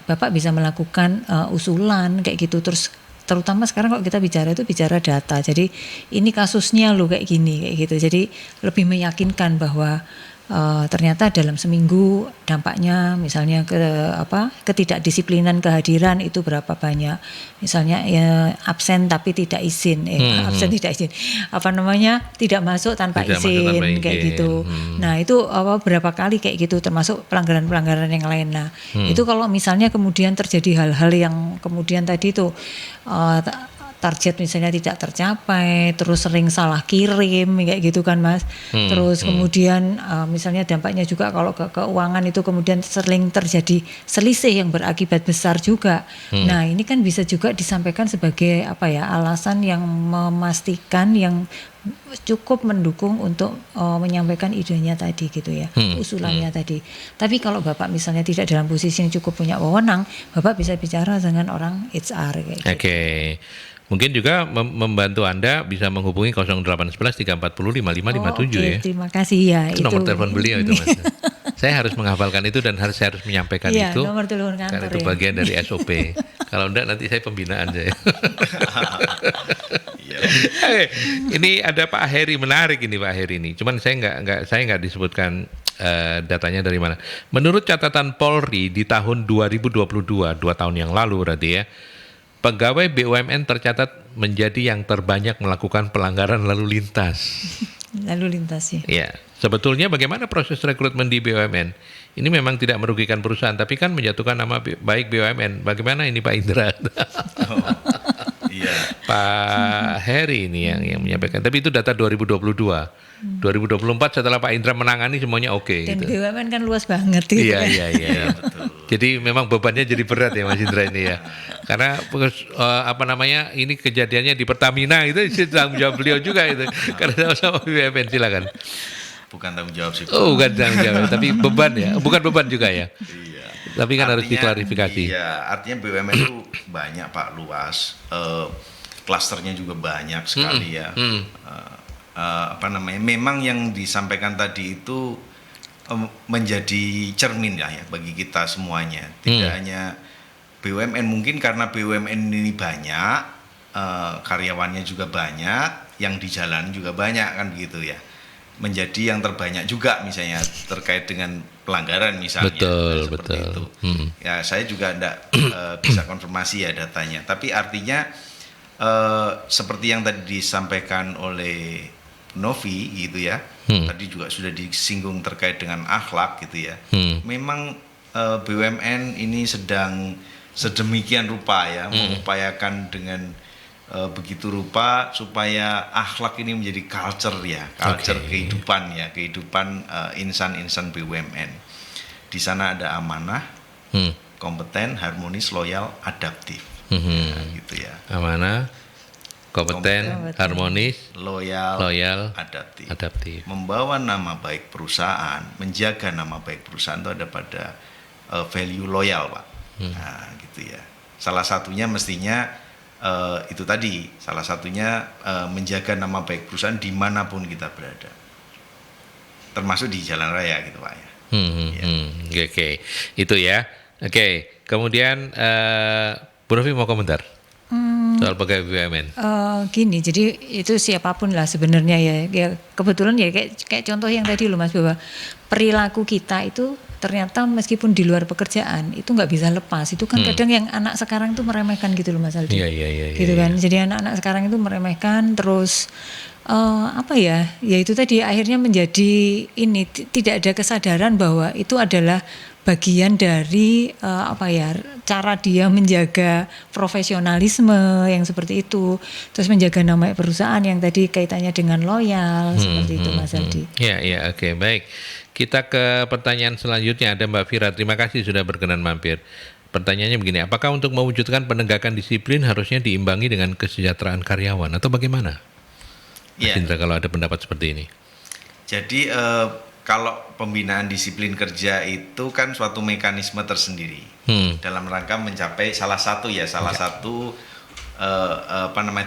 Bapak bisa melakukan usulan kayak gitu. Terus terutama sekarang kalau kita bicara data, jadi ini kasusnya loh kayak gini kayak gitu. Jadi lebih meyakinkan bahwa ternyata dalam seminggu dampaknya misalnya ketidakdisiplinan kehadiran itu berapa banyak, misalnya ya absen tapi tidak izin, tidak masuk tanpa izin kayak gitu. Nah itu berapa kali kayak gitu, termasuk pelanggaran-pelanggaran yang lain. Nah itu kalau misalnya kemudian terjadi hal-hal yang kemudian tadi itu target misalnya tidak tercapai, terus sering salah kirim kayak gitu kan Mas. Terus kemudian misalnya dampaknya juga kalau ke keuangan itu kemudian sering terjadi selisih yang berakibat besar juga. Nah, ini kan bisa juga disampaikan sebagai alasan yang memastikan yang cukup mendukung untuk menyampaikan idenya tadi gitu ya, usulannya tadi. Tapi kalau Bapak misalnya tidak dalam posisi yang cukup punya wewenang, Bapak bisa bicara dengan orang HR kayak gitu. Mungkin juga membantu Anda bisa menghubungi 0811 340 5557 ya. Terima kasih ya. Itu nomor telepon beliau itu Mas. Saya harus menghafalkan itu dan saya harus menyampaikan itu. Nomor telepon kantor karena itu bagian dari SOP. Kalau enggak nanti saya pembinaan saya. Iya. Ini ada Pak Heri, menarik ini Pak Heri ini. Cuman saya nggak disebutkan datanya dari mana. Menurut catatan Polri di tahun 2022, 2 tahun yang lalu berarti ya, pegawai BUMN tercatat menjadi yang terbanyak melakukan pelanggaran lalu lintas. Lalu lintas ya. Ya, sebetulnya bagaimana proses rekrutmen di BUMN? Ini memang tidak merugikan perusahaan, tapi kan menjatuhkan nama baik BUMN. Bagaimana ini Pak Indra? Iya. Pak Heri ini yang menyampaikan. Tapi itu data 2022. 2024 setelah Pak Indra menangani semuanya oke. Dan Gitu. BUMN kan luas banget gitu Iya, kan. iya. Betul. Jadi memang bebannya jadi berat ya Mas Indra ini ya. Karena ini kejadiannya di Pertamina itu tanggung jawab beliau juga itu. Karena sama-sama BUMN, silakan. Bukan tanggung jawab sih. Oh, bukan tanggung jawab, tapi beban ya. Bukan beban juga ya. Iya. Tapi kan harus diklarifikasi. Iya, artinya BUMN itu banyak Pak, luas. Klasternya juga banyak sekali ya. Memang yang disampaikan tadi itu menjadi cermin ya bagi kita semuanya. Tidak hanya BUMN, mungkin karena BUMN ini banyak, karyawannya juga banyak, yang di jalan juga banyak kan begitu ya. Menjadi yang terbanyak juga misalnya terkait dengan pelanggaran misalnya. Betul. Itu. Ya saya juga tidak bisa konfirmasi ya datanya. Tapi artinya seperti yang tadi disampaikan oleh Novi gitu ya. Tadi juga sudah disinggung terkait dengan akhlak gitu ya. Memang BUMN ini sedang sedemikian rupa ya mengupayakan dengan begitu rupa supaya akhlak ini menjadi culture ya, kehidupan ya, kehidupan insan-insan BUMN. Di sana ada amanah, kompeten, harmonis, loyal, adaptif. Ya, gitu ya. Amanah, kompeten, harmonis, loyal, adaptif. Membawa nama baik perusahaan, menjaga nama baik perusahaan itu ada pada value loyal, Pak. Nah, gitu ya. Salah satunya mestinya itu tadi, salah satunya menjaga nama baik perusahaan dimanapun kita berada, termasuk di jalan raya gitu Pak ya. Oke. Itu ya. Oke. Kemudian Bu Novi mau komentar soal pegawai BUMN. Gini, jadi itu siapapun lah sebenarnya ya kebetulan ya kayak contoh yang tadi loh Mas, bahwa perilaku kita itu ternyata meskipun di luar pekerjaan itu nggak bisa lepas. Itu kan kadang yang anak sekarang itu meremehkan gitu loh Mas Aldi. Iya. Gitu kan. Jadi anak-anak sekarang itu meremehkan terus ya itu tadi akhirnya menjadi ini tidak ada kesadaran bahwa itu adalah bagian dari cara dia menjaga profesionalisme yang seperti itu, terus menjaga nama perusahaan yang tadi kaitannya dengan loyal seperti itu Mas Aldi. Iya, oke, baik. Kita ke pertanyaan selanjutnya, ada Mbak Fira. Terima kasih sudah berkenan mampir. Pertanyaannya begini, apakah untuk mewujudkan penegakan disiplin harusnya diimbangi dengan kesejahteraan karyawan atau bagaimana? Mas Indra, kalau ada pendapat seperti ini. Jadi kalau pembinaan disiplin kerja itu kan suatu mekanisme tersendiri dalam rangka mencapai salah satu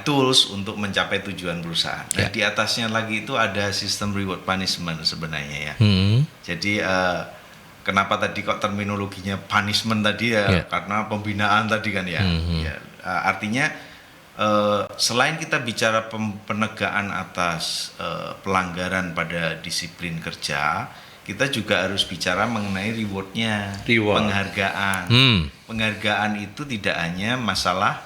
tools untuk mencapai tujuan perusahaan. Nah, di atasnya lagi itu ada sistem reward punishment sebenarnya ya. Jadi kenapa tadi kok terminologinya punishment tadi ya? Karena pembinaan tadi kan ya. Artinya selain kita bicara penegakan atas pelanggaran pada disiplin kerja, kita juga harus bicara mengenai rewardnya, penghargaan. Penghargaan itu tidak hanya masalah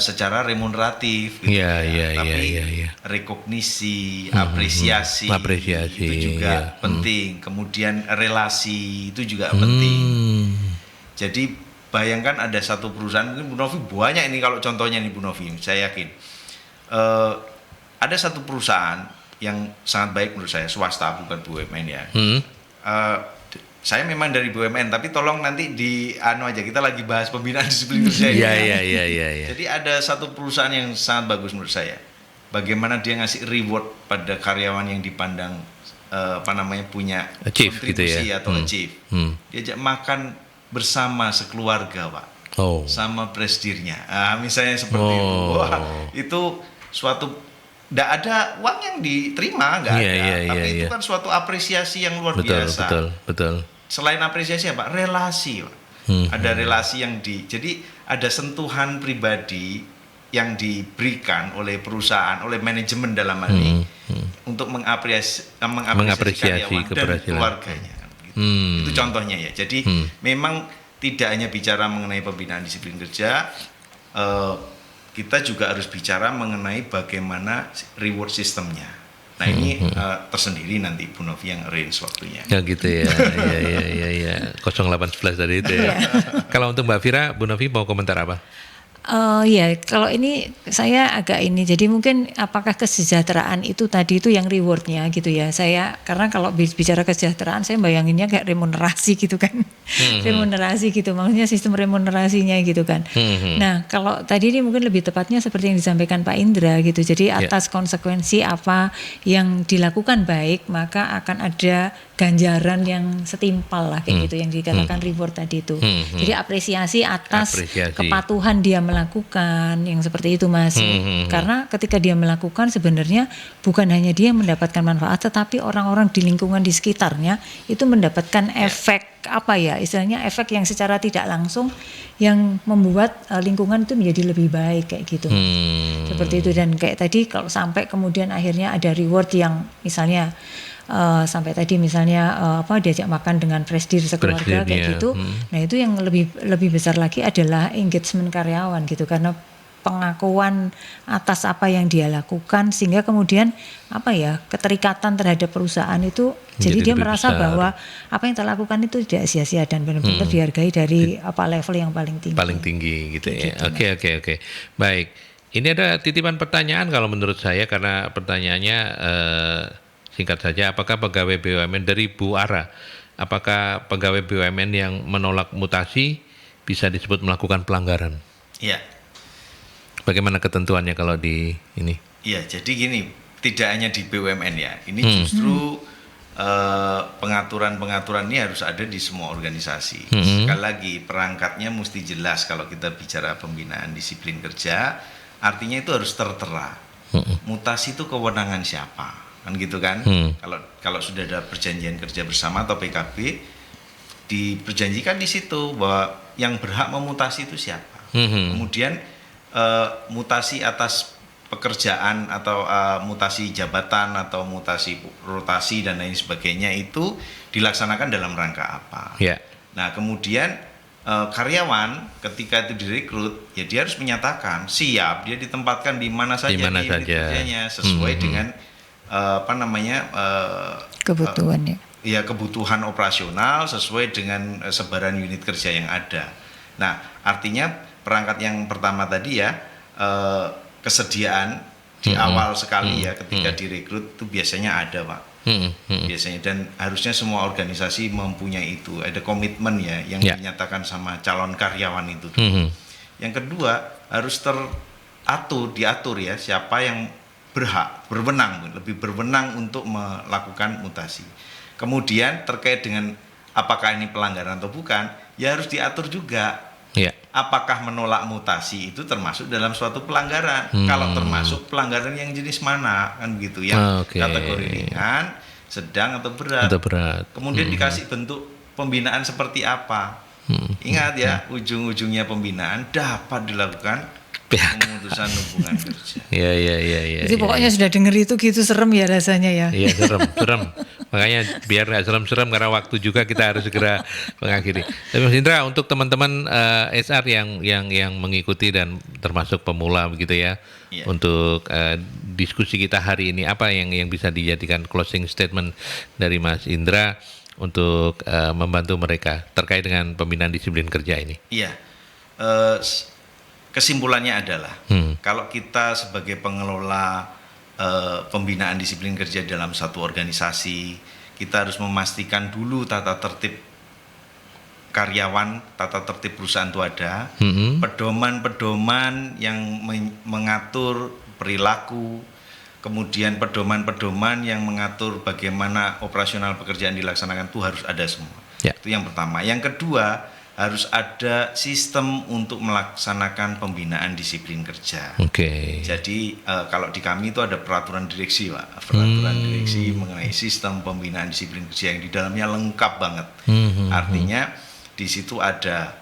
secara remuneratif, gitu tapi rekognisi, apresiasi itu juga penting. Kemudian relasi itu juga penting. Jadi bayangkan ada satu perusahaan, ini Bu Novi banyak ini kalau contohnya nih Bu Novi, saya yakin ada satu perusahaan yang sangat baik menurut saya, swasta bukan BUMN ya. Saya memang dari BUMN, tapi tolong nanti aja kita lagi bahas pembinaan disiplin kerja. Iya. Jadi ada satu perusahaan yang sangat bagus menurut saya. Bagaimana dia ngasih reward pada karyawan yang dipandang punya achieve, kontribusi gitu ya. atau achieve. Diajak makan bersama sekeluarga Pak, sama presidirnya. Misalnya seperti itu. Wah, itu suatu tidak ada uang yang diterima, nggak ada. Tapi itu kan suatu apresiasi yang luar biasa. Betul. Selain apresiasi apa? Relasi, Pak. Ada relasi yang jadi ada sentuhan pribadi yang diberikan oleh perusahaan, oleh manajemen dalam hal ini untuk mengapresiasi karyawan dan keberhasilan keluarganya. Gitu. Itu contohnya ya. Jadi memang tidak hanya bicara mengenai pembinaan disiplin kerja, kita juga harus bicara mengenai bagaimana reward sistemnya. Nah ini tersendiri nanti Bu Novi yang arrange waktunya. Ya gitu ya. Ya. 0811 tadi itu ya. Kalau untuk Mbak Fira, Bu Novi mau komentar apa? Ya, kalau ini saya agak ini, jadi mungkin apakah kesejahteraan itu tadi itu yang rewardnya gitu ya. Saya karena kalau bicara kesejahteraan, saya bayanginnya kayak remunerasi gitu kan, remunerasi gitu, maksudnya sistem remunerasinya gitu kan. Nah, kalau tadi ini mungkin lebih tepatnya seperti yang disampaikan Pak Indra gitu. Jadi atas konsekuensi apa yang dilakukan baik, maka akan ada ganjaran yang setimpal lah kayak gitu yang dikatakan reward tadi itu. Jadi apresiasi atas kepatuhan dia melakukan yang seperti itu Mas. Karena ketika dia melakukan sebenarnya bukan hanya dia mendapatkan manfaat, tetapi orang-orang di lingkungan di sekitarnya itu mendapatkan efek apa ya istilahnya, efek yang secara tidak langsung yang membuat lingkungan itu menjadi lebih baik kayak gitu. Seperti itu. Dan kayak tadi kalau sampai kemudian akhirnya ada reward yang misalnya sampai tadi misalnya diajak makan dengan presdir sekeluarga kayak gitu. Nah itu yang lebih besar lagi adalah engagement karyawan gitu, karena pengakuan atas apa yang dia lakukan sehingga kemudian keterikatan terhadap perusahaan itu jadi dia merasa besar bahwa apa yang dia lakukan itu tidak sia-sia dan benar-benar dihargai dari level yang paling tinggi. Paling tinggi gitu ya. Oke. Baik. Ini ada titipan pertanyaan kalau menurut saya, karena pertanyaannya singkat saja, apakah pegawai BUMN dari Bu Ara, apakah pegawai BUMN yang menolak mutasi bisa disebut melakukan pelanggaran? Iya. Bagaimana ketentuannya kalau di ini? Iya, jadi gini, tidak hanya di BUMN ya, ini justru pengaturan-pengaturan ini harus ada di semua organisasi. Sekali lagi, perangkatnya mesti jelas kalau kita bicara pembinaan disiplin kerja, artinya itu harus tertera. Mutasi itu kewenangan siapa? Kan gitu kan. Kalau sudah ada perjanjian kerja bersama atau PKB, diperjanjikan di situ bahwa yang berhak memutasi itu siapa. Kemudian mutasi atas pekerjaan atau mutasi jabatan atau mutasi rotasi dan lain sebagainya itu dilaksanakan dalam rangka apa. Nah kemudian karyawan ketika itu direkrut, ya dia harus menyatakan siap dia ditempatkan di mana saja di unit kerjanya sesuai dengan kebutuhan ya kebutuhan operasional sesuai dengan sebaran unit kerja yang ada. Nah artinya perangkat yang pertama tadi ya kesediaan di awal sekali ya ketika direkrut itu biasanya ada Pak, biasanya, dan harusnya semua organisasi mempunyai itu, ada komitmen ya yang dinyatakan sama calon karyawan itu. Yang kedua harus diatur ya siapa yang lebih berwenang untuk melakukan mutasi. Kemudian terkait dengan apakah ini pelanggaran atau bukan, ya harus diatur juga. Apakah menolak mutasi itu termasuk dalam suatu pelanggaran? Kalau termasuk, pelanggaran yang jenis mana, kan begitu? Yang kategori ringan, sedang atau berat. Kemudian dikasih bentuk pembinaan seperti apa? Ingat ya, ujung-ujungnya pembinaan dapat dilakukan pemutusan hubungan kerja. Jadi pokoknya sudah dengar itu gitu serem ya rasanya ya. Iya serem. Makanya biar nggak serem-serem karena waktu juga kita harus segera mengakhiri. Tapi Mas Indra, untuk teman-teman HR yang mengikuti dan termasuk pemula begitu ya, untuk diskusi kita hari ini, apa yang bisa dijadikan closing statement dari Mas Indra untuk membantu mereka terkait dengan pembinaan disiplin kerja ini? Iya. Kesimpulannya adalah kalau kita sebagai pengelola pembinaan disiplin kerja dalam satu organisasi, kita harus memastikan dulu tata tertib karyawan, tata tertib perusahaan itu ada, pedoman-pedoman yang mengatur perilaku, kemudian pedoman-pedoman yang mengatur bagaimana operasional pekerjaan dilaksanakan itu harus ada semua. Itu yang pertama. Yang kedua, harus ada sistem untuk melaksanakan pembinaan disiplin kerja. Jadi kalau di kami itu ada peraturan direksi Pak, peraturan direksi mengenai sistem pembinaan disiplin kerja yang di dalamnya lengkap banget. Artinya di situ ada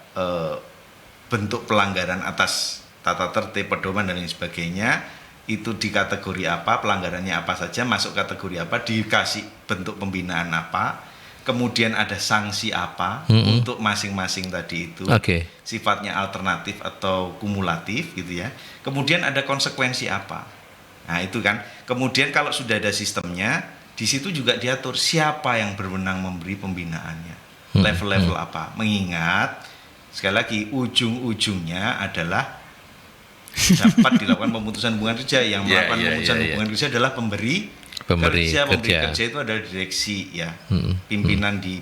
bentuk pelanggaran atas tata tertib, pedoman dan lain sebagainya, itu di kategori apa, pelanggarannya apa saja, masuk kategori apa, dikasih bentuk pembinaan apa, kemudian ada sanksi apa untuk masing-masing tadi itu, sifatnya alternatif atau kumulatif gitu ya. Kemudian ada konsekuensi apa. Nah itu kan, kemudian kalau sudah ada sistemnya, di situ juga diatur siapa yang berwenang memberi pembinaannya, level-level apa. Mengingat sekali lagi ujung-ujungnya adalah dapat dilakukan pemutusan hubungan kerja. Yang melakukan pemutusan hubungan kerja adalah pemberi kerja itu adalah direksi ya, pimpinan di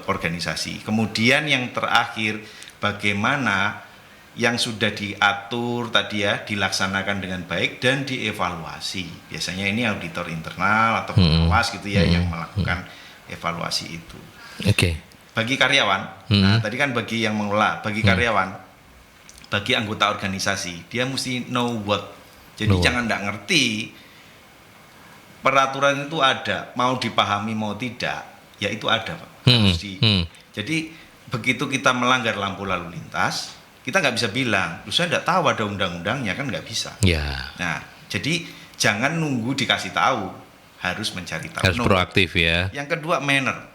organisasi. Kemudian yang terakhir, bagaimana yang sudah diatur tadi ya dilaksanakan dengan baik dan dievaluasi. Biasanya ini auditor internal atau pengawas gitu ya yang melakukan evaluasi itu. Bagi karyawan, nah tadi kan bagi yang mengelola, bagi karyawan, bagi anggota organisasi, dia mesti know what. Jadi jangan nggak ngerti, peraturan itu ada, mau dipahami mau tidak, ya itu ada Pak. Jadi begitu kita melanggar lampu lalu lintas, kita nggak bisa bilang, saya nggak tahu ada undang-undangnya, kan nggak bisa. Nah, jadi jangan nunggu dikasih tahu, harus mencari tahu. Harus proaktif ya. Yang kedua manner.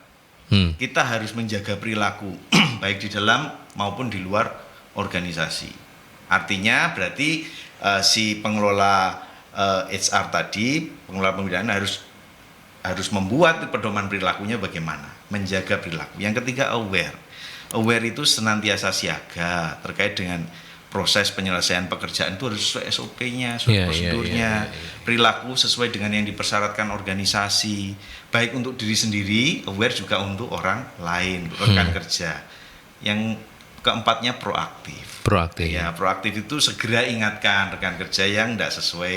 Kita harus menjaga perilaku baik di dalam maupun di luar organisasi. Artinya berarti si pengelola HR tadi, pengelola pembinaan harus membuat pedoman perilakunya bagaimana, menjaga perilaku. Yang ketiga aware. Aware itu senantiasa siaga terkait dengan proses penyelesaian pekerjaan itu harus sesuai SOP-nya, sesuai prosedurnya, perilaku sesuai dengan yang dipersyaratkan organisasi, baik untuk diri sendiri, aware juga untuk orang lain, rekan kerja. Yang keempatnya proaktif. Ya, proaktif itu segera ingatkan rekan kerja yang tidak sesuai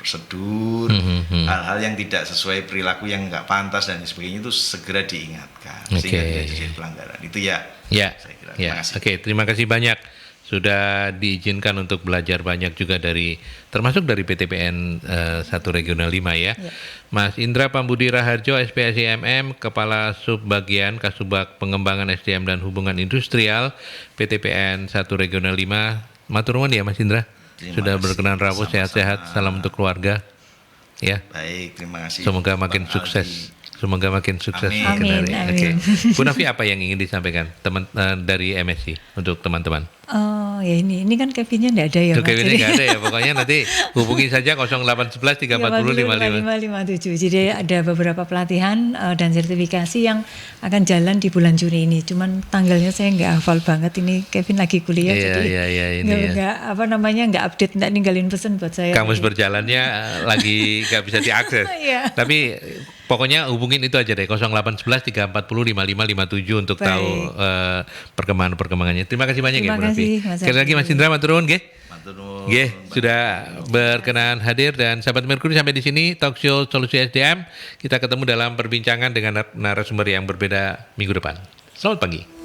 prosedur, hal-hal yang tidak sesuai perilaku yang nggak pantas dan sebagainya itu segera diingatkan sehingga tidak jadi pelanggaran. Itu ya. Saya kira. Terima kasih. Terima kasih banyak. Sudah diizinkan untuk belajar banyak juga termasuk dari PTPN 1 Regional 5 ya. Mas Indra Pambudi Raharjo, SPSI Kepala Subbagian Kasubag Pengembangan SDM dan Hubungan Industrial PTPN 1 Regional 5. Matur nuwun ya Mas Indra. Sudah berkenan rawuh, sehat-sehat, salam untuk keluarga. Ya. Baik, terima kasih. Semoga makin sukses. Semoga makin sukses. Amin. Bu Nafi, apa yang ingin disampaikan dari MSI untuk teman-teman? Oh ya ini kan Kevinnya nggak ada ya. Kevinnya nggak ada ya, pokoknya nanti hubungi saja 0811 340 5557. Jadi ada beberapa pelatihan dan sertifikasi yang akan jalan di bulan Juni ini. Cuman tanggalnya saya nggak hafal banget, ini Kevin lagi kuliah nggak update, nggak ninggalin pesan buat saya. Kamus berjalannya lagi nggak bisa diakses. Tapi pokoknya hubungin itu aja deh 0811 340 5557 untuk tahu perkembangannya. Terima kasih banyak ya Bu Nafi. Sekali lagi Mas Indra matur nuwun nggih. Sudah berkenan hadir, dan sahabat Merkuri sampai di sini talk show Solusi SDM. Kita ketemu dalam perbincangan dengan narasumber yang berbeda minggu depan. Selamat pagi.